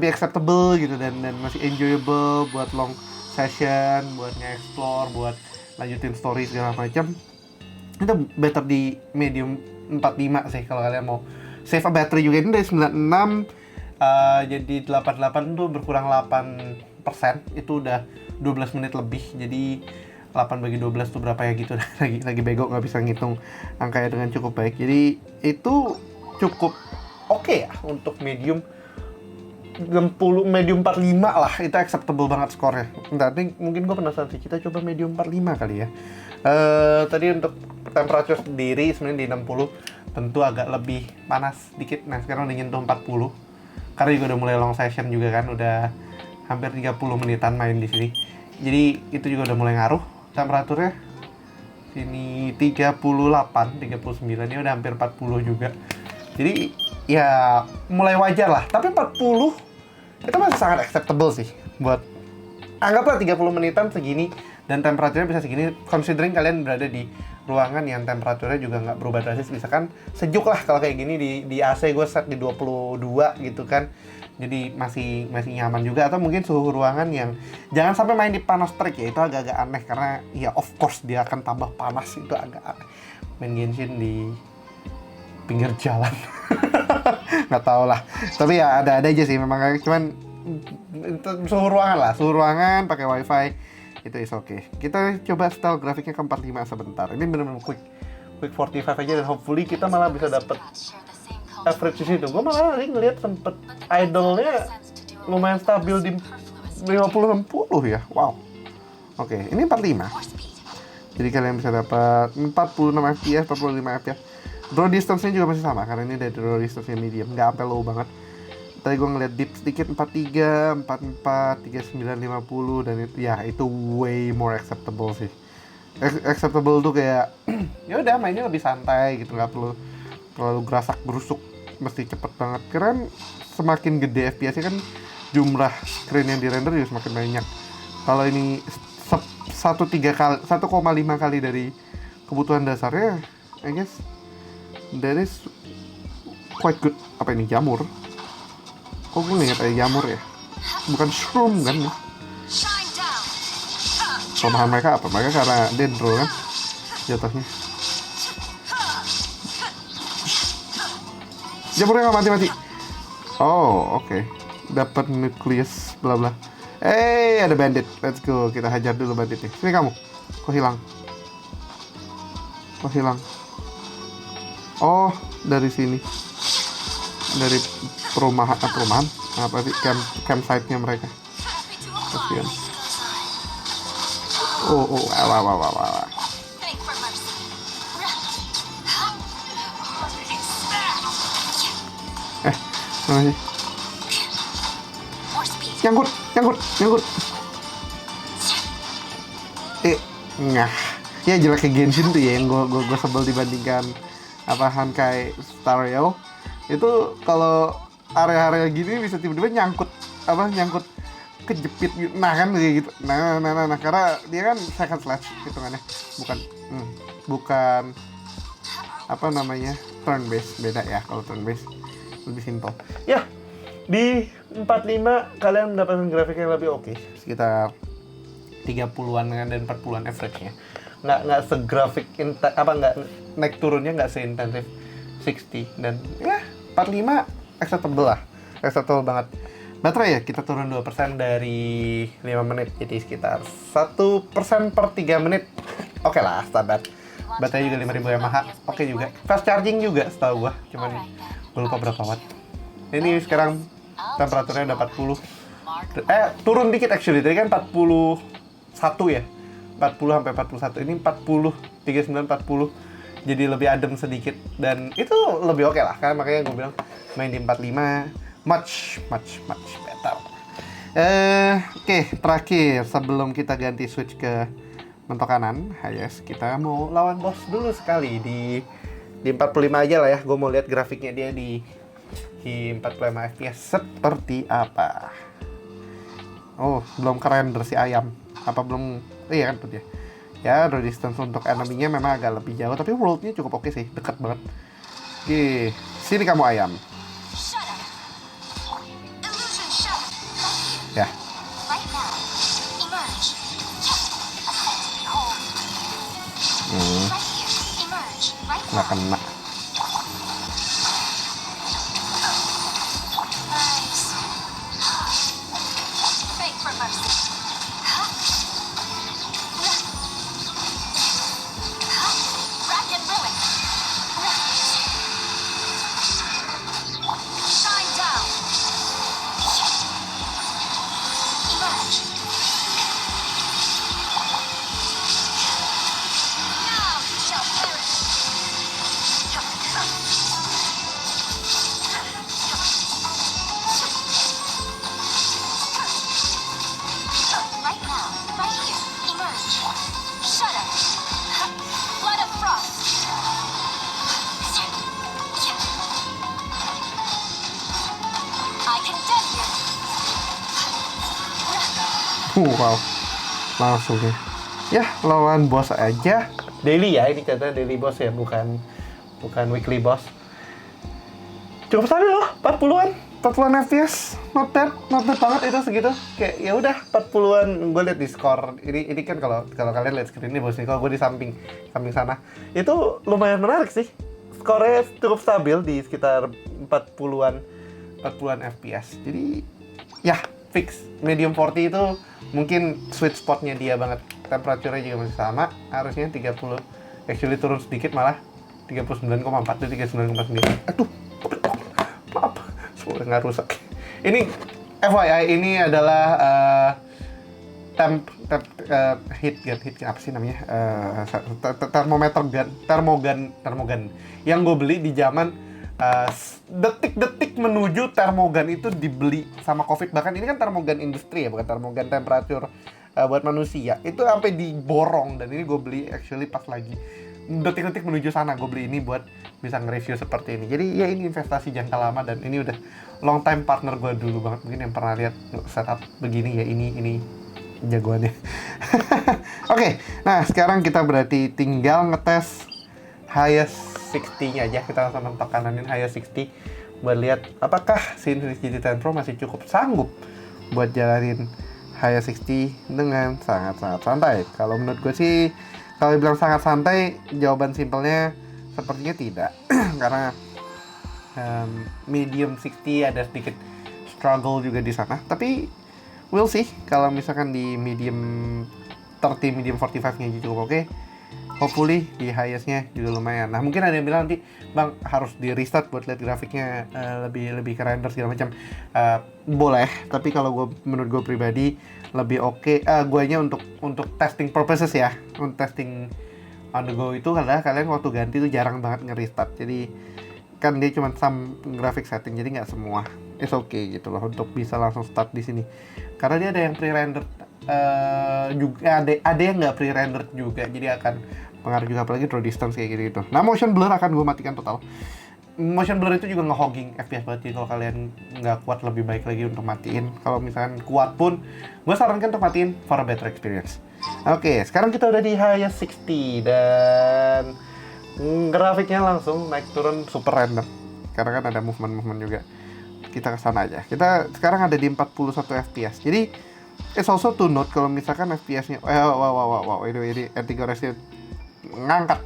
acceptable gitu dan masih enjoyable buat long session, buat nge-explore, buat lanjutin story segala macam. Itu better di medium 45 sih kalau kalian mau save a battery juga. Ini dari 96 jadi 88 tuh berkurang 8%, itu udah 12 menit lebih. Jadi 8 bagi 12 tuh berapa ya gitu. lagi bego nggak bisa ngitung angkanya dengan cukup baik. Jadi itu cukup oke ya untuk medium 60, medium 45 lah, itu acceptable banget skornya. Nanti mungkin gue penasaran sih, kita coba medium 45 kali ya. Tadi untuk temperature sendiri sebenarnya di 60 tentu agak lebih panas dikit. Nah sekarang udah nyentuh 40 karena juga udah mulai long session juga kan, udah hampir 30 menitan main di sini. Jadi itu juga udah mulai ngaruh. Temperaturnya sini 38, 39, ini udah hampir 40 juga. Jadi ya mulai wajar lah, tapi 40 itu masih sangat acceptable sih buat anggaplah 30 menitan segini dan temperaturnya bisa segini, considering kalian berada di ruangan yang temperaturnya juga nggak berubah drastis. Misalkan sejuk lah kalau kayak gini di AC gue set di 22 gitu kan, jadi masih nyaman juga. Atau mungkin suhu ruangan yang jangan sampai main di panas terik ya, itu agak-agak aneh karena ya of course dia akan tambah panas, itu agak aneh main Genshin di pinggir jalan. Nggak tahu lah. Tapi ya ada aja sih memang, cuman itu suhu ruangan pakai wifi itu is okay. Kita coba setel grafiknya ke 45 sebentar. Ini benar-benar quick 45 aja, dan hopefully kita malah bisa dapet average di situ. Gue malah ngeliat sempet idolnya lumayan stabil di 50-60 ya. Wow. Oke, ini 45. Jadi kalian bisa dapat 46 fps, 45 fps. Draw distance-nya juga masih sama, karena ini dari draw distance-nya medium, nggak sampai low banget. Tadi gue ngeliat dip sedikit 43, 44, 39, 50, dan itu ya itu way more acceptable sih. Acceptable tuh kayak ya udah mainnya lebih santai gitu, nggak perlu terlalu gerasak gerusuk mesti cepet banget. Karena semakin gede FPS-nya kan jumlah screen yang di render juga semakin banyak. Kalau ini 1,5 kali dari kebutuhan dasarnya, I guess that is quite good. Apa ini, jamur? Kok gue ngeliat ada jamur ya? Bukan shroom kan ya? Kelemahan mereka apa? Mereka karena dendro kan jatuhnya. Jamurnya nggak mati-mati. Oh, oke. Dapat nukleus bla bla. Ada bandit. Let's go. Kita hajar dulu banditnya. Sini kamu. Kok hilang? Oh, dari sini. Dari perumahan apa sih, campsite-nya mereka. Kasian. Wah. Mana sih? Nyangkut. Ngah. Ya jelek kayak Genshin tuh ya, yang gue sebel dibandingkan apa Hankai Star Rail. Itu kalau area-area gini bisa tiba-tiba nyangkut kejepit gitu. Nah kan kayak gitu. Nah karena dia kan second slash hitungannya, bukan apa namanya, turn based. Beda ya, kalau turn based lebih simpel. Ya, di 45 kalian mendapatkan grafik yang lebih oke, sekitar 30-an kan, dan 40-an average-nya. Nggak segrafik nggak naik turunnya nggak seintensif 60, dan ya 45 acceptable banget. Baterai ya, kita turun 2% dari 5 menit, jadi sekitar 1% per 3 menit. Oke lah, standar. Baterai juga 5000 mAh, oke juga. Fast charging juga setahu gua, cuman gue lupa berapa watt. Ini sekarang temperaturnya udah 40. Turun dikit actually, tadi kan 41 ya. 40 sampai 41. Ini 40, 39, 40. Jadi lebih adem sedikit, dan itu lebih oke lah. Karena makanya gue bilang main di 45 much better. Oke, terakhir sebelum kita ganti switch ke mentok kanan, kita mau lawan boss dulu sekali di 45 aja lah ya. Gue mau lihat grafiknya dia di 45 fps seperti apa. Oh, belum keren si ayam. Apa belum? Iya kan, dia. Ya, draw distance untuk enemy-nya memang agak lebih jauh, tapi world-nya cukup oke sih, dekat banget. Oke, sini kamu ayam. Ya. Nggak kena. Wow, langsung ya lawan bos aja. Daily ya, ini katanya daily boss ya, bukan weekly boss. Cukup stabil loh, 40-an fps, not bad banget itu segitu. Kayak ya udah 40-an. Gue lihat di skor ini kan, kalau kalian lihat screen ini bos nih, kalau gue di samping sana itu lumayan menarik sih skornya cukup stabil di sekitar 40-an FPS. Jadi ya fix medium 40 itu mungkin sweet spotnya dia banget. Temperaturnya juga masih sama, harusnya 30, actually turun sedikit malah 39,4 dan 39,9. Aduh, maaf, sudah nggak rusak. Ini FYI, ini adalah heat gun apa sih namanya, termogan yang gue beli di zaman detik-detik menuju termogan itu dibeli sama COVID. Bahkan ini kan termogan industri ya, bukan termogan temperatur buat manusia. Itu sampai diborong, dan ini gue beli actually pas lagi detik-detik menuju sana. Gue beli ini buat bisa nge-review seperti ini. Jadi ya ini investasi jangka lama, dan ini udah long time partner gue dulu banget. Mungkin yang pernah lihat setup begini ya, ini jagoannya. Oke, nah sekarang kita berarti tinggal ngetes highest 60-nya aja. Kita langsung mentok kananin highest 60 buat lihat apakah si Infinix GT10 Pro masih cukup sanggup buat jalanin highest 60 dengan sangat-sangat santai. Kalau menurut gue sih, kalau dibilang sangat santai, jawaban simpelnya sepertinya tidak. Karena medium 60 ada sedikit struggle juga di sana. Tapi we'll see, kalau misalkan di medium 30, medium 45-nya cukup oke. Hopefully di highest-nya juga lumayan. Nah, mungkin ada yang bilang nanti, Bang, harus di restart buat lihat grafiknya lebih ke render segala macam. Boleh, tapi kalau menurut gue pribadi lebih oke. Guanya untuk testing purposes ya, untuk testing on the go itu adalah kalian waktu ganti itu jarang banget nge-restart. Jadi kan dia cuma some graphic setting, jadi nggak semua. It's okay gitu loh untuk bisa langsung start di sini. Karena dia ada yang pre-rendered juga, ada yang nggak pre-rendered juga, jadi akan pengaruh juga, apalagi draw distance kayak gitu. Nah, motion blur akan gue matikan total. Motion blur itu juga nge-hogging FPS banget, jadi kalau kalian nggak kuat lebih baik lagi untuk matiin. Kalau misalkan kuat pun, gue sarankan untuk matiin for a better experience. Oke, sekarang kita udah di highest 60 dan grafiknya langsung naik turun super random karena kan ada movement juga. Kita kesana aja. Kita sekarang ada di 41 FPS. Jadi it's also to note kalau misalkan FPS-nya ini anti-goresnya ngangkat.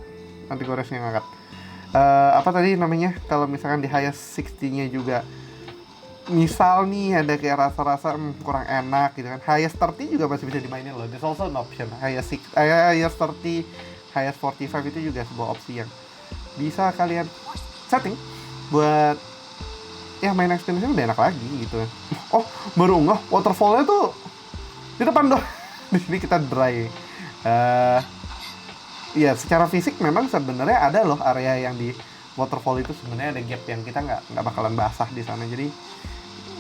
Apa tadi namanya? Kalau misalkan di highest 60-nya juga misal nih ada kayak rasa-rasa kurang enak gitu kan. Highest 30 juga masih bisa dimainin loh. There's also an option. Highest 30, highest 45 itu juga sebuah opsi yang bisa kalian setting buat ya main experience-nya udah enak lagi gitu. Oh, baru nggak waterfall-nya tuh di depan doang. Di sini kita dry. Ya secara fisik memang sebenarnya ada loh area yang di waterfall itu sebenarnya ada gap yang kita nggak bakalan basah di sana. Jadi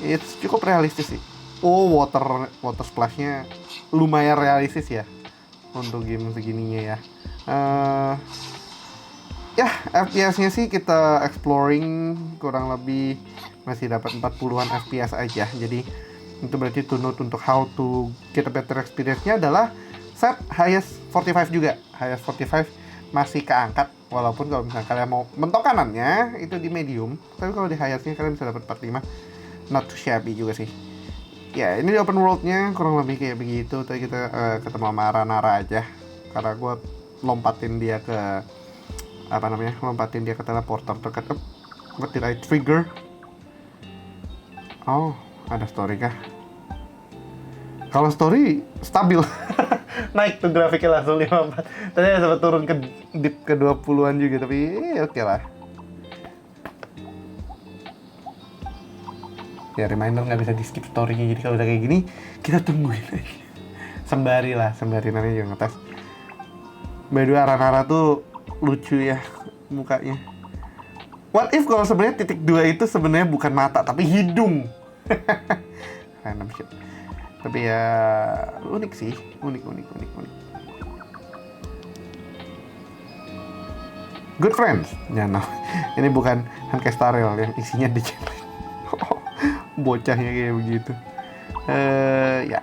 it's cukup realistis sih. Oh, water splash-nya lumayan realistis ya untuk game segininya ya. Ya, FPS-nya sih kita exploring kurang lebih masih dapat 40-an FPS aja. Jadi itu berarti to note untuk how to get a better experience-nya adalah set highest 45 juga. Highest 45 masih keangkat, walaupun kalau misalnya kalian mau mentok kanannya itu di medium, tapi kalau di highest-nya kalian bisa dapat 45. Not too shabby juga sih. Ya, ini di open world-nya kurang lebih kayak begitu. Tadi kita ketemu sama Nara aja. Karena gue lompatin dia ke teleporter terdekat. What did I trigger? Oh, ada story kah? Kalau story stabil. Naik tuh grafiknya langsung 54. Tadi ada sempat turun ke dip ke 20-an juga, tapi oke lah. Ya reminder nggak bisa di skip story-nya, jadi kalau udah kayak gini kita tungguin aja. Sembari namanya juga ngetes. By the way, Nara tuh lucu ya mukanya. What if kalau sebenarnya titik 2 itu sebenarnya bukan mata tapi hidung? Random shit. Tapi ya unik sih, unik. Good friends. Ya no. Ini bukan Hankai Star Rail yang isinya dicerit. Bocahnya kayak begitu. Ya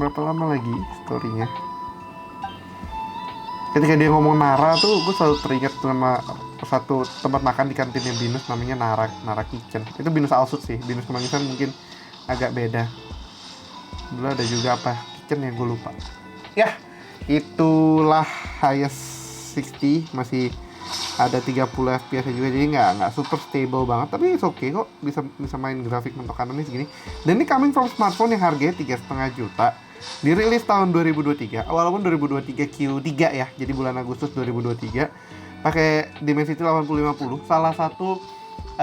berapa lama lagi story-nya? Ketika dia ngomong Nara tuh, gue selalu teringat sama satu tempat makan di kantinnya Binus namanya Nara Kitchen. Itu Binus Alsut sih, Binus Kemanggisan mungkin agak beda. Dulu ada juga apa kitchen yang gue lupa. Ya, itulah highest 60 masih ada 30 fps juga, jadi nggak super stable banget, tapi it's okay kok, bisa main grafik mentok kanannya segini. Dan ini coming from smartphone yang harganya 3,5 juta, dirilis tahun 2023, walaupun 2023 Q3 ya, jadi bulan Agustus 2023, pakai Dimensity 8050, salah satu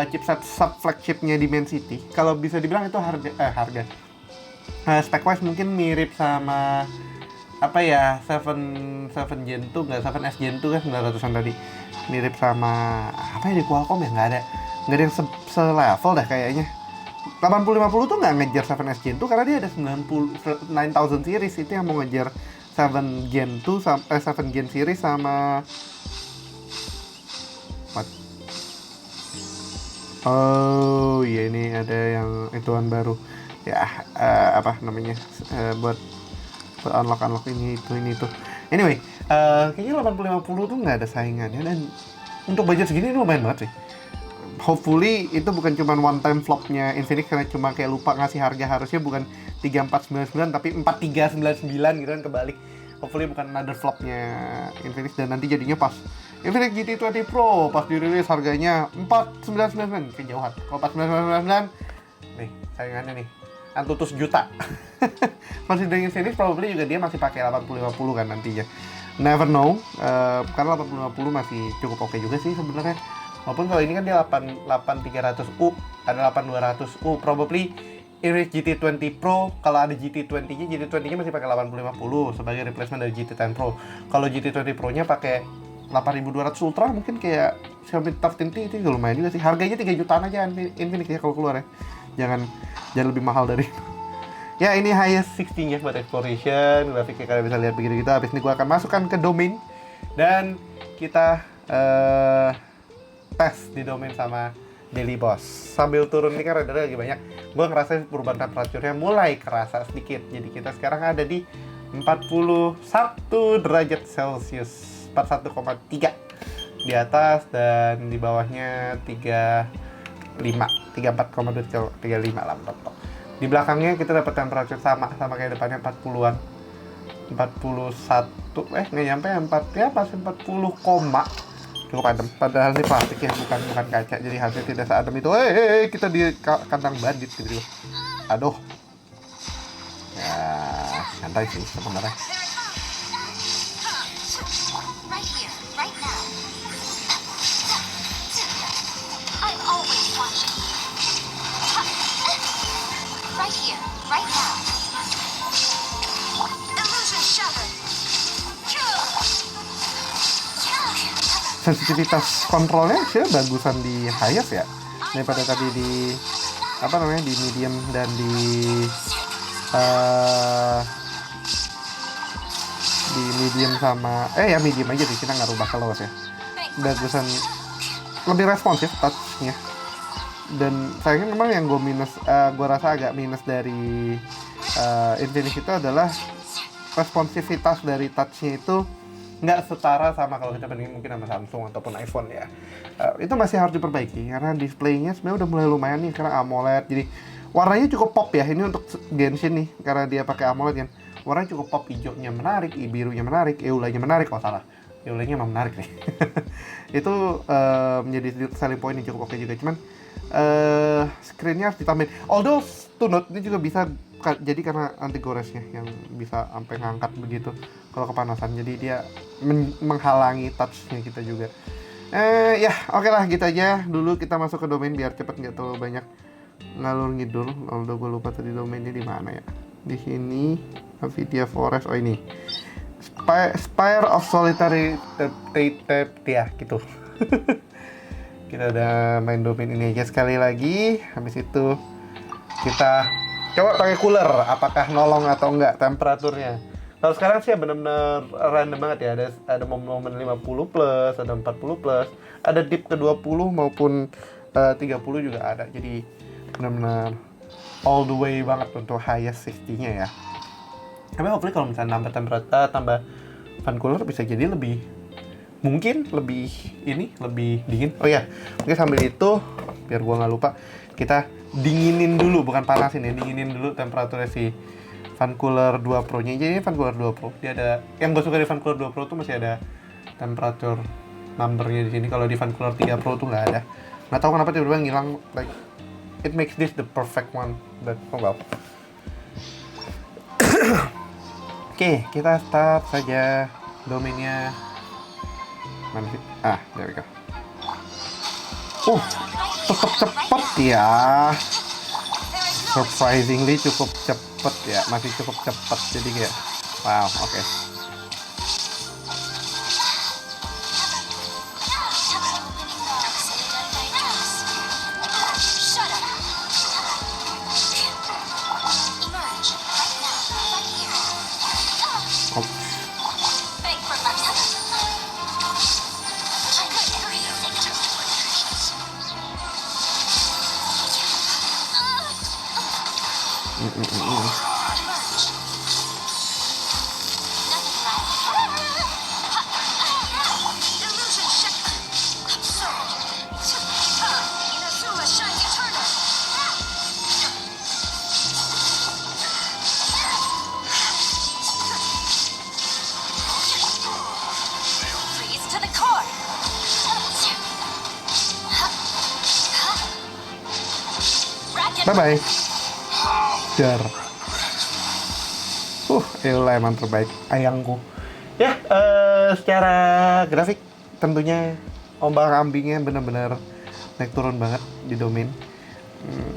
chipset sub flagshipnya Dimensity. Kalau bisa dibilang itu harga spec wise mungkin mirip sama apa ya, 7 Gen 2 nggak, 7S Gen 2 kan 900an tadi, mirip sama apa ya di Qualcomm ya, nggak ada yang selevel dah kayaknya. 8050 tuh nggak ngejar 7S Gen 2 karena dia ada 9000 series, itu yang mau ngejar 7 Gen 2 sampai 7 Gen series sama what? Oh iya, ini ada yang ituan baru ya, apa namanya, buat unlock ini itu. Anyway, kayaknya 8050 tuh nggak ada saingannya, dan untuk budget segini ini lumayan banget sih. Hopefully itu bukan cuma one time flopnya Infinix karena cuma kayak lupa ngasih harga, harusnya bukan 3499 tapi 4399 gitu kan, kebalik. Hopefully bukan another flopnya Infinix, dan nanti jadinya pas Infinix GT20 Pro pas dirilis harganya 4999, kejauhan. Kalau 4999 nih saingannya nih Antutus juta. Masih dengan Infinix probably juga dia masih pakai 8050 kan nantinya. Never know, karena 8050 masih cukup oke juga sih sebenarnya. Walaupun kalau ini kan dia 8300U, ada 8200U, probably Infinix GT20 Pro, kalau ada GT20-nya, GT20-nya masih pakai 8050 sebagai replacement dari GT10 Pro. Kalau GT20 Pro-nya pakai 8200 Ultra, mungkin kayak Xiaomi Tab 10T, itu juga lumayan juga sih. Harganya 3 jutaan aja Infinix ya kalau keluar ya. Jangan lebih mahal dari itu. Ya, ini highest 16 ya buat exploration, grafiknya kalian bisa lihat begitu gitu. Habis ini gue akan masukkan ke domain dan kita tes di domain sama Daily Boss. Sambil turun ini kan radarnya lagi banyak, gue ngerasain perubahan temperaturnya mulai kerasa sedikit. Jadi kita sekarang ada di 41 derajat Celcius, 41,3 di atas, dan di bawahnya 34,2, 35 lah mentok. Di belakangnya kita dapat temperatur sama kayak depannya 40-an. 41 nggak nyampe 4 ya, pas 40, cukup adem. Padahal ini plastik ya, bukan kaca, jadi hasilnya tidak seadem itu. Kita di kandang bandit gitu. Aduh. Ya, santai sih sebenarnya. Sensitivitas kontrolnya sih bagusan di highest ya daripada tadi di apa namanya, di medium dan di medium sama ya medium aja di kita nggak rubah ke lowest ya. Bagusan lebih responsif touchnya, dan sayangnya memang yang gue rasa agak minus dari Infinix itu adalah responsivitas dari touchnya itu nggak setara sama kalau kita bandingin mungkin sama Samsung ataupun iPhone ya. Itu masih harus diperbaiki karena displaynya sebenarnya udah mulai lumayan nih karena AMOLED, jadi warnanya cukup pop ya. Ini untuk Genshin nih karena dia pakai AMOLED kan, warnanya cukup pop, hijaunya menarik, birunya menarik, EULA-nya menarik. Kalau salah, EULA-nya emang menarik nih. Itu menjadi selling point yang cukup oke juga, cuman screen-nya harus ditambahin. Although to note, ini juga bisa jadi karena anti goresnya yang bisa sampai ngangkat begitu kalau kepanasan, jadi dia menghalangi touch-nya kita juga. Ya oke lah, gitu aja dulu. Kita masuk ke domain biar cepet, nggak terlalu banyak ngalur ngidul. Although gue lupa tadi domainnya di mana ya. Di sini Nvidia Forest, oh ini Spire of Solitary ya gitu. Kita udah main domain ini aja sekali lagi. Habis itu kita coba pakai cooler, apakah nolong atau enggak temperaturnya. Kalau sekarang sih ya benar-benar random banget ya. Ada momen 50 plus, ada 40 plus, ada dip ke 20 maupun 30 juga ada. Jadi benar-benar all the way banget untuk highest 60-nya ya. Tapi hopefully kalau misalnya nambah temperatur, tambah fan cooler bisa jadi lebih dingin. Oh ya, mungkin sambil itu biar gua nggak lupa, kita dinginin dulu, bukan panasin ya, dinginin dulu temperaturnya si fan cooler 2 Pro nya. Jadi fan cooler 2 Pro dia ada, yang gue suka di fan cooler 2 Pro tuh masih ada temperatur numbernya di sini. Kalau di Vancouver 3 Pro tuh nggak ada. Nggak tahu kenapa tiba-tiba ngilang. Like it makes this the perfect one. But oh well. Oke, kita start saja domainnya. Mana sih? There we go. Tetap cepet ya. Surprisingly cukup cepet ya, masih cukup cepet. Jadi kayak, wow, oke. Bye-bye. Dar. Elah emang terbaik ayangku. Ya, secara grafik tentunya ombak-ambingnya benar-benar naik turun banget di domain.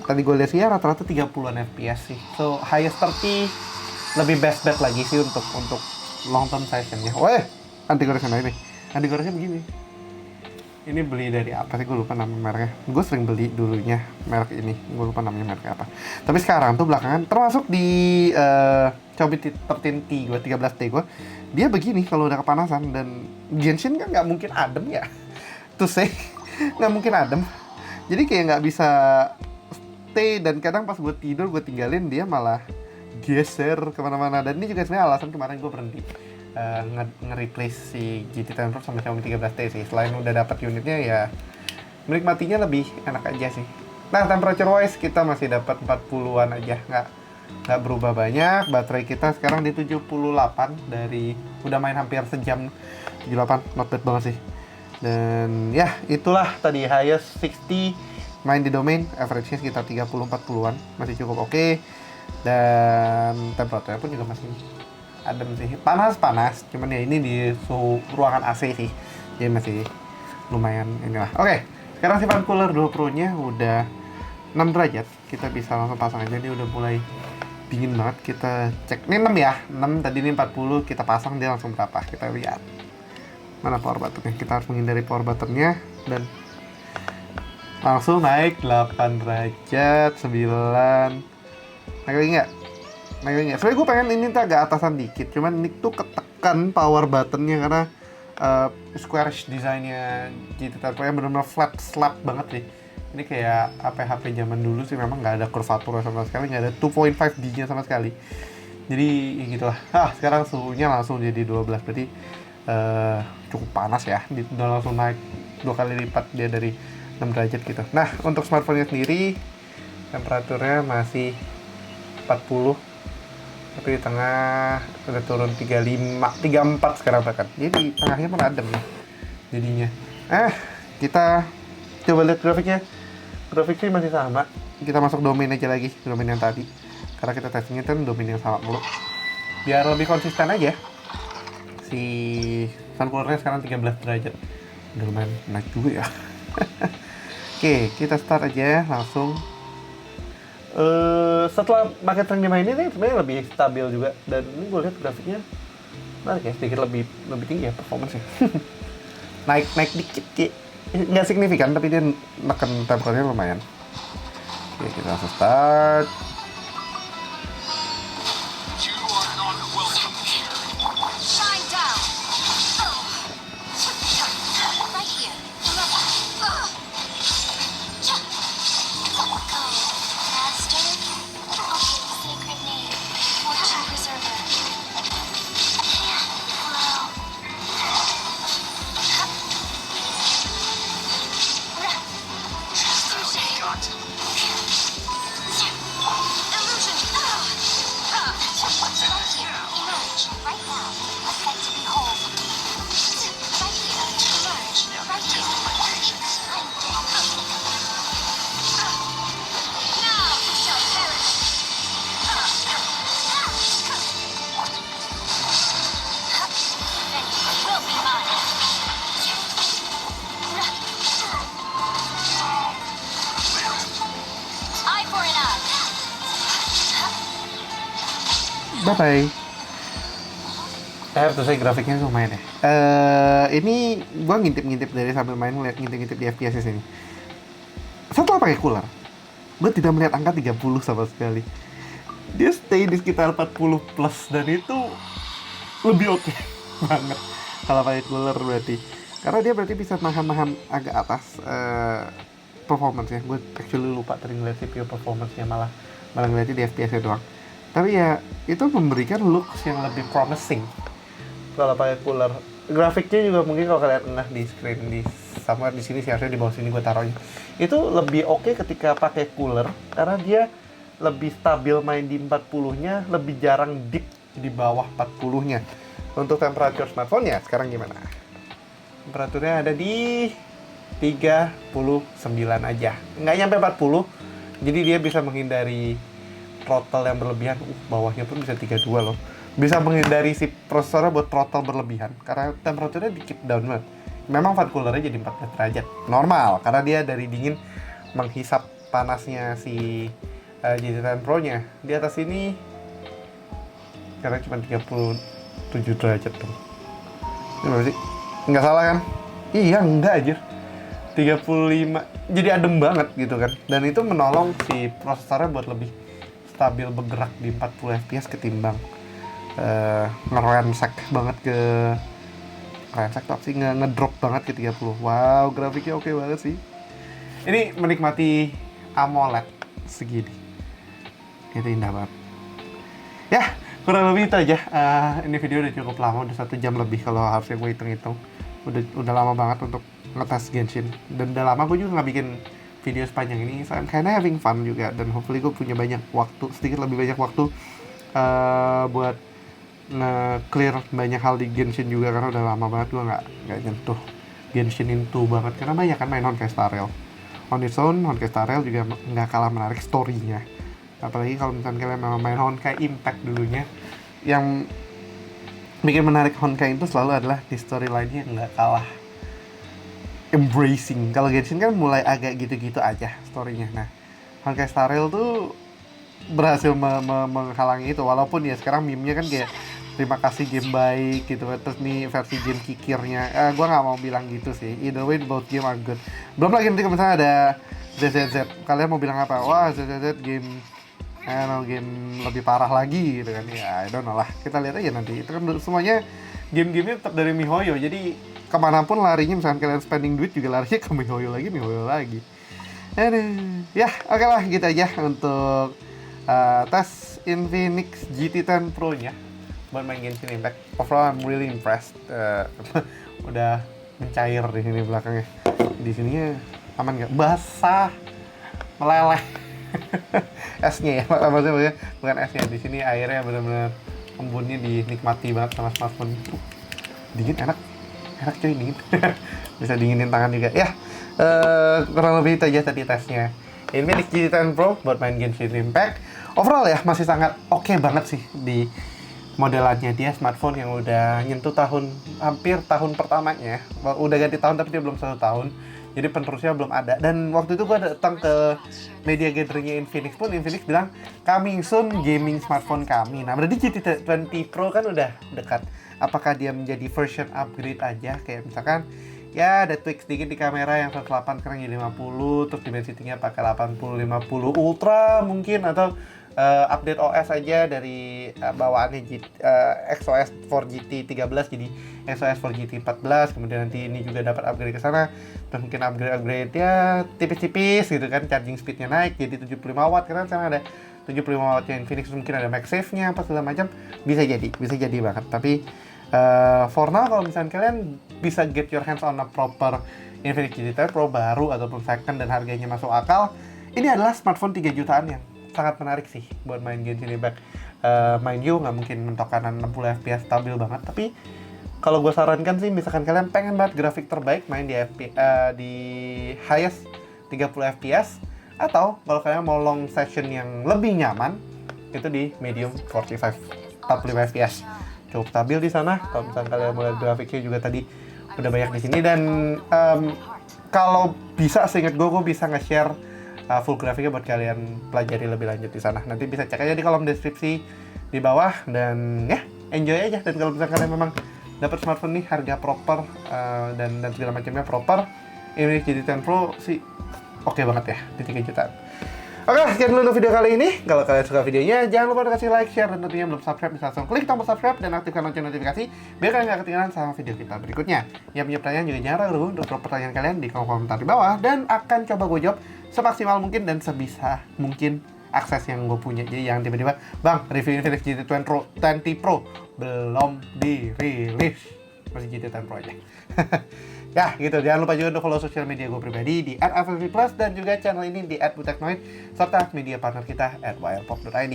Tadi gue lihat sih ya rata-rata 30-an FPS sih. So, highest 30 lebih best bet lagi sih untuk long term session-nya. Weh, anti goresan aja nih. Anti goresan begini. Ini beli dari apa sih? Gue lupa nama mereknya. Gue sering beli dulunya merek ini. Gue lupa namanya mereknya apa. Tapi sekarang tuh belakangan, termasuk di Xiaomi 13T gue, 13T gue, dia begini kalau udah kepanasan. Dan Genshin kan nggak mungkin adem ya. Tuh say, nggak mungkin adem. Jadi kayak nggak bisa stay. Dan kadang pas gue tidur, gue tinggalin, dia malah geser kemana-mana. Dan ini juga sebenarnya alasan kemarin gue berhenti nge-replace si GT10 Pro sama Xiaomi 13T sih. Selain udah dapat unitnya ya menikmatinya lebih enak aja sih. Nah, temperature wise kita masih dapat 40-an aja, nggak berubah banyak. Baterai kita sekarang di 78 dari udah main hampir sejam. 78, not bad banget sih. Dan ya itulah tadi highest 60 main di domain, average-nya sekitar 30-40-an, masih cukup oke. Dan temperaturnya pun juga masih adem sih, panas, cuman ya ini di suhu ruangan AC sih, jadi masih lumayan inilah. Oke, sekarang si Vancouver 2 Pro nya udah 6 derajat, kita bisa langsung pasang aja. Dia udah mulai dingin banget. Kita cek, ini 6 ya, 6 tadi, ini 40, kita pasang dia langsung berapa, kita lihat mana power buttonnya. Kita harus menghindari power buttonnya dan langsung naik 8 derajat, 9, naik lagi nggak? Sebenernya gue pengen ini tuh agak atasan dikit, cuman ini tuh ketekan power buttonnya karena squarish desainnya GT10 Pro yang benar-benar flat slap banget sih. Ini kayak HP zaman dulu sih, memang nggak ada kurvatur sama sekali, nggak ada 2.5D nya sama sekali. Jadi ya gitulah. Sekarang suhunya langsung jadi 12, berarti cukup panas ya. Udah langsung naik 2 kali lipat dia dari 6 derajat gitu. Nah, untuk smartphone-nya sendiri temperaturnya masih 40, tapi di tengah udah turun 34 sekarang bahkan. Jadi tengahnya pun adem nih jadinya. Kita coba lihat grafiknya. Grafiknya masih sama. Kita masuk domain aja lagi, domain yang tadi. Karena kita testingnya kan domain yang sama mulu. Biar lebih konsisten aja. Si Vancouver-nya sekarang 13 derajat. Udah lumayan naik juga ya. Oke, kita start aja langsung. Setelah paket yang dimainin ini sebenarnya lebih stabil juga, dan ini gue lihat grafiknya menarik ya, sedikit lebih tinggi ya performance-nya. naik dikit kayak nggak signifikan, tapi dia neken temperaturnya lumayan. Oke, kita langsung start. Bye bye. Tuh saya grafiknya lumayan ya. Ini gua ngintip-ngintip dari sambil main, ngintip-ngintip di FPS ini. Setelah pakai cooler, gue tidak melihat angka 30 sama sekali. Dia stay di sekitar 40 plus dan itu lebih oke banget kalau pakai cooler berarti. Karena dia berarti bisa nahan-nahan agak atas performance ya. Gue actually lupa tadi ngeliat CPU performance-nya, malah ngeliatnya di FPS-nya doang. Tapi ya itu memberikan looks yang lebih promising kalau pakai cooler. Grafiknya juga mungkin kalau kalian ngeh di screen di somewhere di sini sih, harusnya di bawah sini gue taruhnya. Itu lebih oke ketika pakai cooler karena dia lebih stabil main di 40-nya, lebih jarang dip di bawah 40-nya. Untuk temperatur smartphone-nya sekarang gimana? Temperaturnya ada di 39 aja. Nggak nyampe 40. Jadi dia bisa menghindari throttle yang berlebihan. Bawahnya pun bisa 32 loh. Bisa menghindari si prosesornya buat throttle berlebihan karena temperaturnya di keep down banget. Memang fan coolernya jadi 14 derajat normal karena dia dari dingin menghisap panasnya si GT10 Pro nya. Di atas ini karena cuma 37 derajat tuh. Ini berapa sih? Nggak salah kan? Iya, enggak aja. 35. Jadi adem banget gitu kan. Dan itu menolong si prosesornya buat lebih stabil bergerak di 40 fps ketimbang ngerensek banget ke rensek tuh sih, ngedrop banget ke 30. Wow, grafiknya oke banget sih. Ini menikmati AMOLED segini. Itu indah banget. Ya, kurang lebih itu aja. Ini video udah cukup lama, udah 1 jam lebih kalau harusnya gue hitung-hitung. Udah lama banget untuk ngetes Genshin. Dan udah lama gue juga nggak bikin video sepanjang ini. So I'm kinda having fun juga. Dan hopefully gue punya banyak waktu, sedikit lebih banyak waktu buat nge-clear banyak hal di Genshin juga. Karena udah lama banget gue nggak nyentuh Genshin itu banget. Karena banyak kan main Honkai Star Rail. On its own, Honkai Star Rail juga nggak kalah menarik story-nya. Apalagi kalau misalnya kalian memang main Honkai Impact dulunya. Yang bikin menarik Honkai itu selalu adalah di storyline-nya nggak kalah embracing. Kalau Genshin kan mulai agak gitu-gitu aja story-nya. Nah, Honkai Star Rail tuh berhasil menghalangi itu. Walaupun ya sekarang meme-nya kan kayak terima kasih game baik gitu. Terus nih versi game kikirnya. Gue nggak mau bilang gitu sih. Either way both game are good. Belum lagi nanti misalnya ada ZZZ. Kalian mau bilang apa? Wah, ZZZ game game lebih parah lagi gitu kan. Ya I don't know lah, kita lihat aja nanti. Itu kan semuanya game-gamenya tetap dari MiHoYo, jadi kemanapun larinya, misalkan kalian spending duit juga larinya ke MiHoYo lagi. Aduh. Ya oke lah, gitu aja untuk tes Infinix GT10 Pro nya buat main Genshin Impact. Overall I'm really impressed. Udah mencair di sini belakangnya. Di sininya aman nggak? Basah, meleleh. esnya ya, maksudnya bukan esnya. Di sini airnya benar-benar embunnya dinikmati banget sama smartphone. Dingin, enak cuy, dingin. Bisa dinginin tangan juga ya. Kurang lebih itu aja tadi tesnya Infinix GT10 Pro buat main Genshin Impact. Overall ya masih sangat oke banget sih di modelannya. Dia smartphone yang udah nyentuh hampir tahun pertamanya. Udah ganti tahun tapi dia belum 1 tahun. Jadi penerusnya belum ada. Dan waktu itu gue datang ke media gatheringnya Infinix pun, Infinix bilang coming soon gaming smartphone kami. Nah berarti GT20 Pro kan udah dekat. Apakah dia menjadi version upgrade aja? Kayak misalkan ya ada tweak sedikit di kamera yang 108 sekarang jadi 50. Terus dimensity-nya pakai 80-50 Ultra mungkin. Atau update OS aja dari bawaannya XOS 4GT 13 jadi XOS 4GT 14. Kemudian nanti ini juga dapat upgrade ke sana. Terus mungkin upgrade ya tipis-tipis gitu kan, charging speednya naik jadi 75 watt karena sekarang ada 75 wattnya Infinix. Mungkin ada MagSafe-nya apa segala macam, bisa jadi banget. Tapi for now kalau misalnya kalian bisa get your hands on a proper Infinix GT10 Pro baru ataupun second dan harganya masuk akal, ini adalah smartphone 3 jutaan yang sangat menarik sih buat main Genshin Impact. Mind you nggak mungkin mentok kanan 60 fps stabil banget, tapi kalau gue sarankan sih misalkan kalian pengen banget grafik terbaik, main di highest 30 fps, atau kalau kalian mau long session yang lebih nyaman itu di medium 45 fps cukup stabil di sana. Kalau misalkan kalian mau lihat grafiknya juga tadi udah banyak di sini. Dan kalau bisa seingat gue bisa nge-share full grafiknya buat kalian pelajari lebih lanjut di sana. Nanti bisa cek aja di kolom deskripsi di bawah. Dan ya, enjoy aja. Dan kalau misalkan kalian memang dapat smartphone nih harga proper dan segala macamnya proper, ini GT10 Pro sih oke banget ya di 3 jutaan. Oke, sekian dulu untuk video kali ini. Kalau kalian suka videonya, jangan lupa kasih like, share, dan tentunya belum subscribe, bisa langsung klik tombol subscribe dan aktifkan lonceng notifikasi biar kalian gak ketinggalan sama video kita berikutnya. Yang punya pertanyaan juga jangan ragu untuk drop pertanyaan kalian di kolom komentar di bawah, dan akan coba gue jawab semaksimal mungkin dan sebisa mungkin akses yang gue punya. Jadi jangan tiba-tiba, bang, review Infinix GT20 Pro belum dirilis, masih GT10 Pro aja. Ya gitu, jangan lupa juga untuk follow sosial media gue pribadi di @aflvplus dan juga channel ini di @buteknoid serta media partner kita @wirepop.id.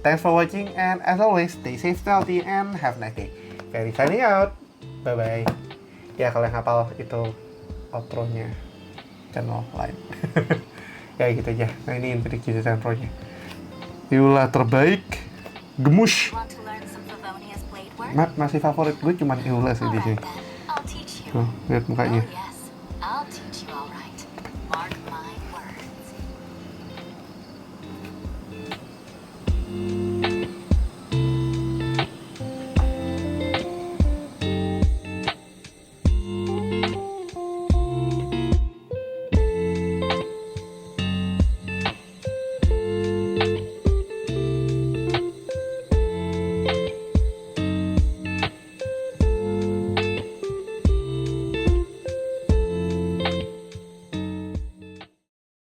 Thanks for watching and as always stay safe, healthy, and have a nice day. Very signing out, bye bye. Ya kalau yang hafal itu outro-nya channel lain. Ya gitu aja. Nah ini Infinix GT10 Pro nya. Iulah terbaik, gemush. Masih favorit gue cuman Iulah sih di sini. Tuh, lihat mukanya.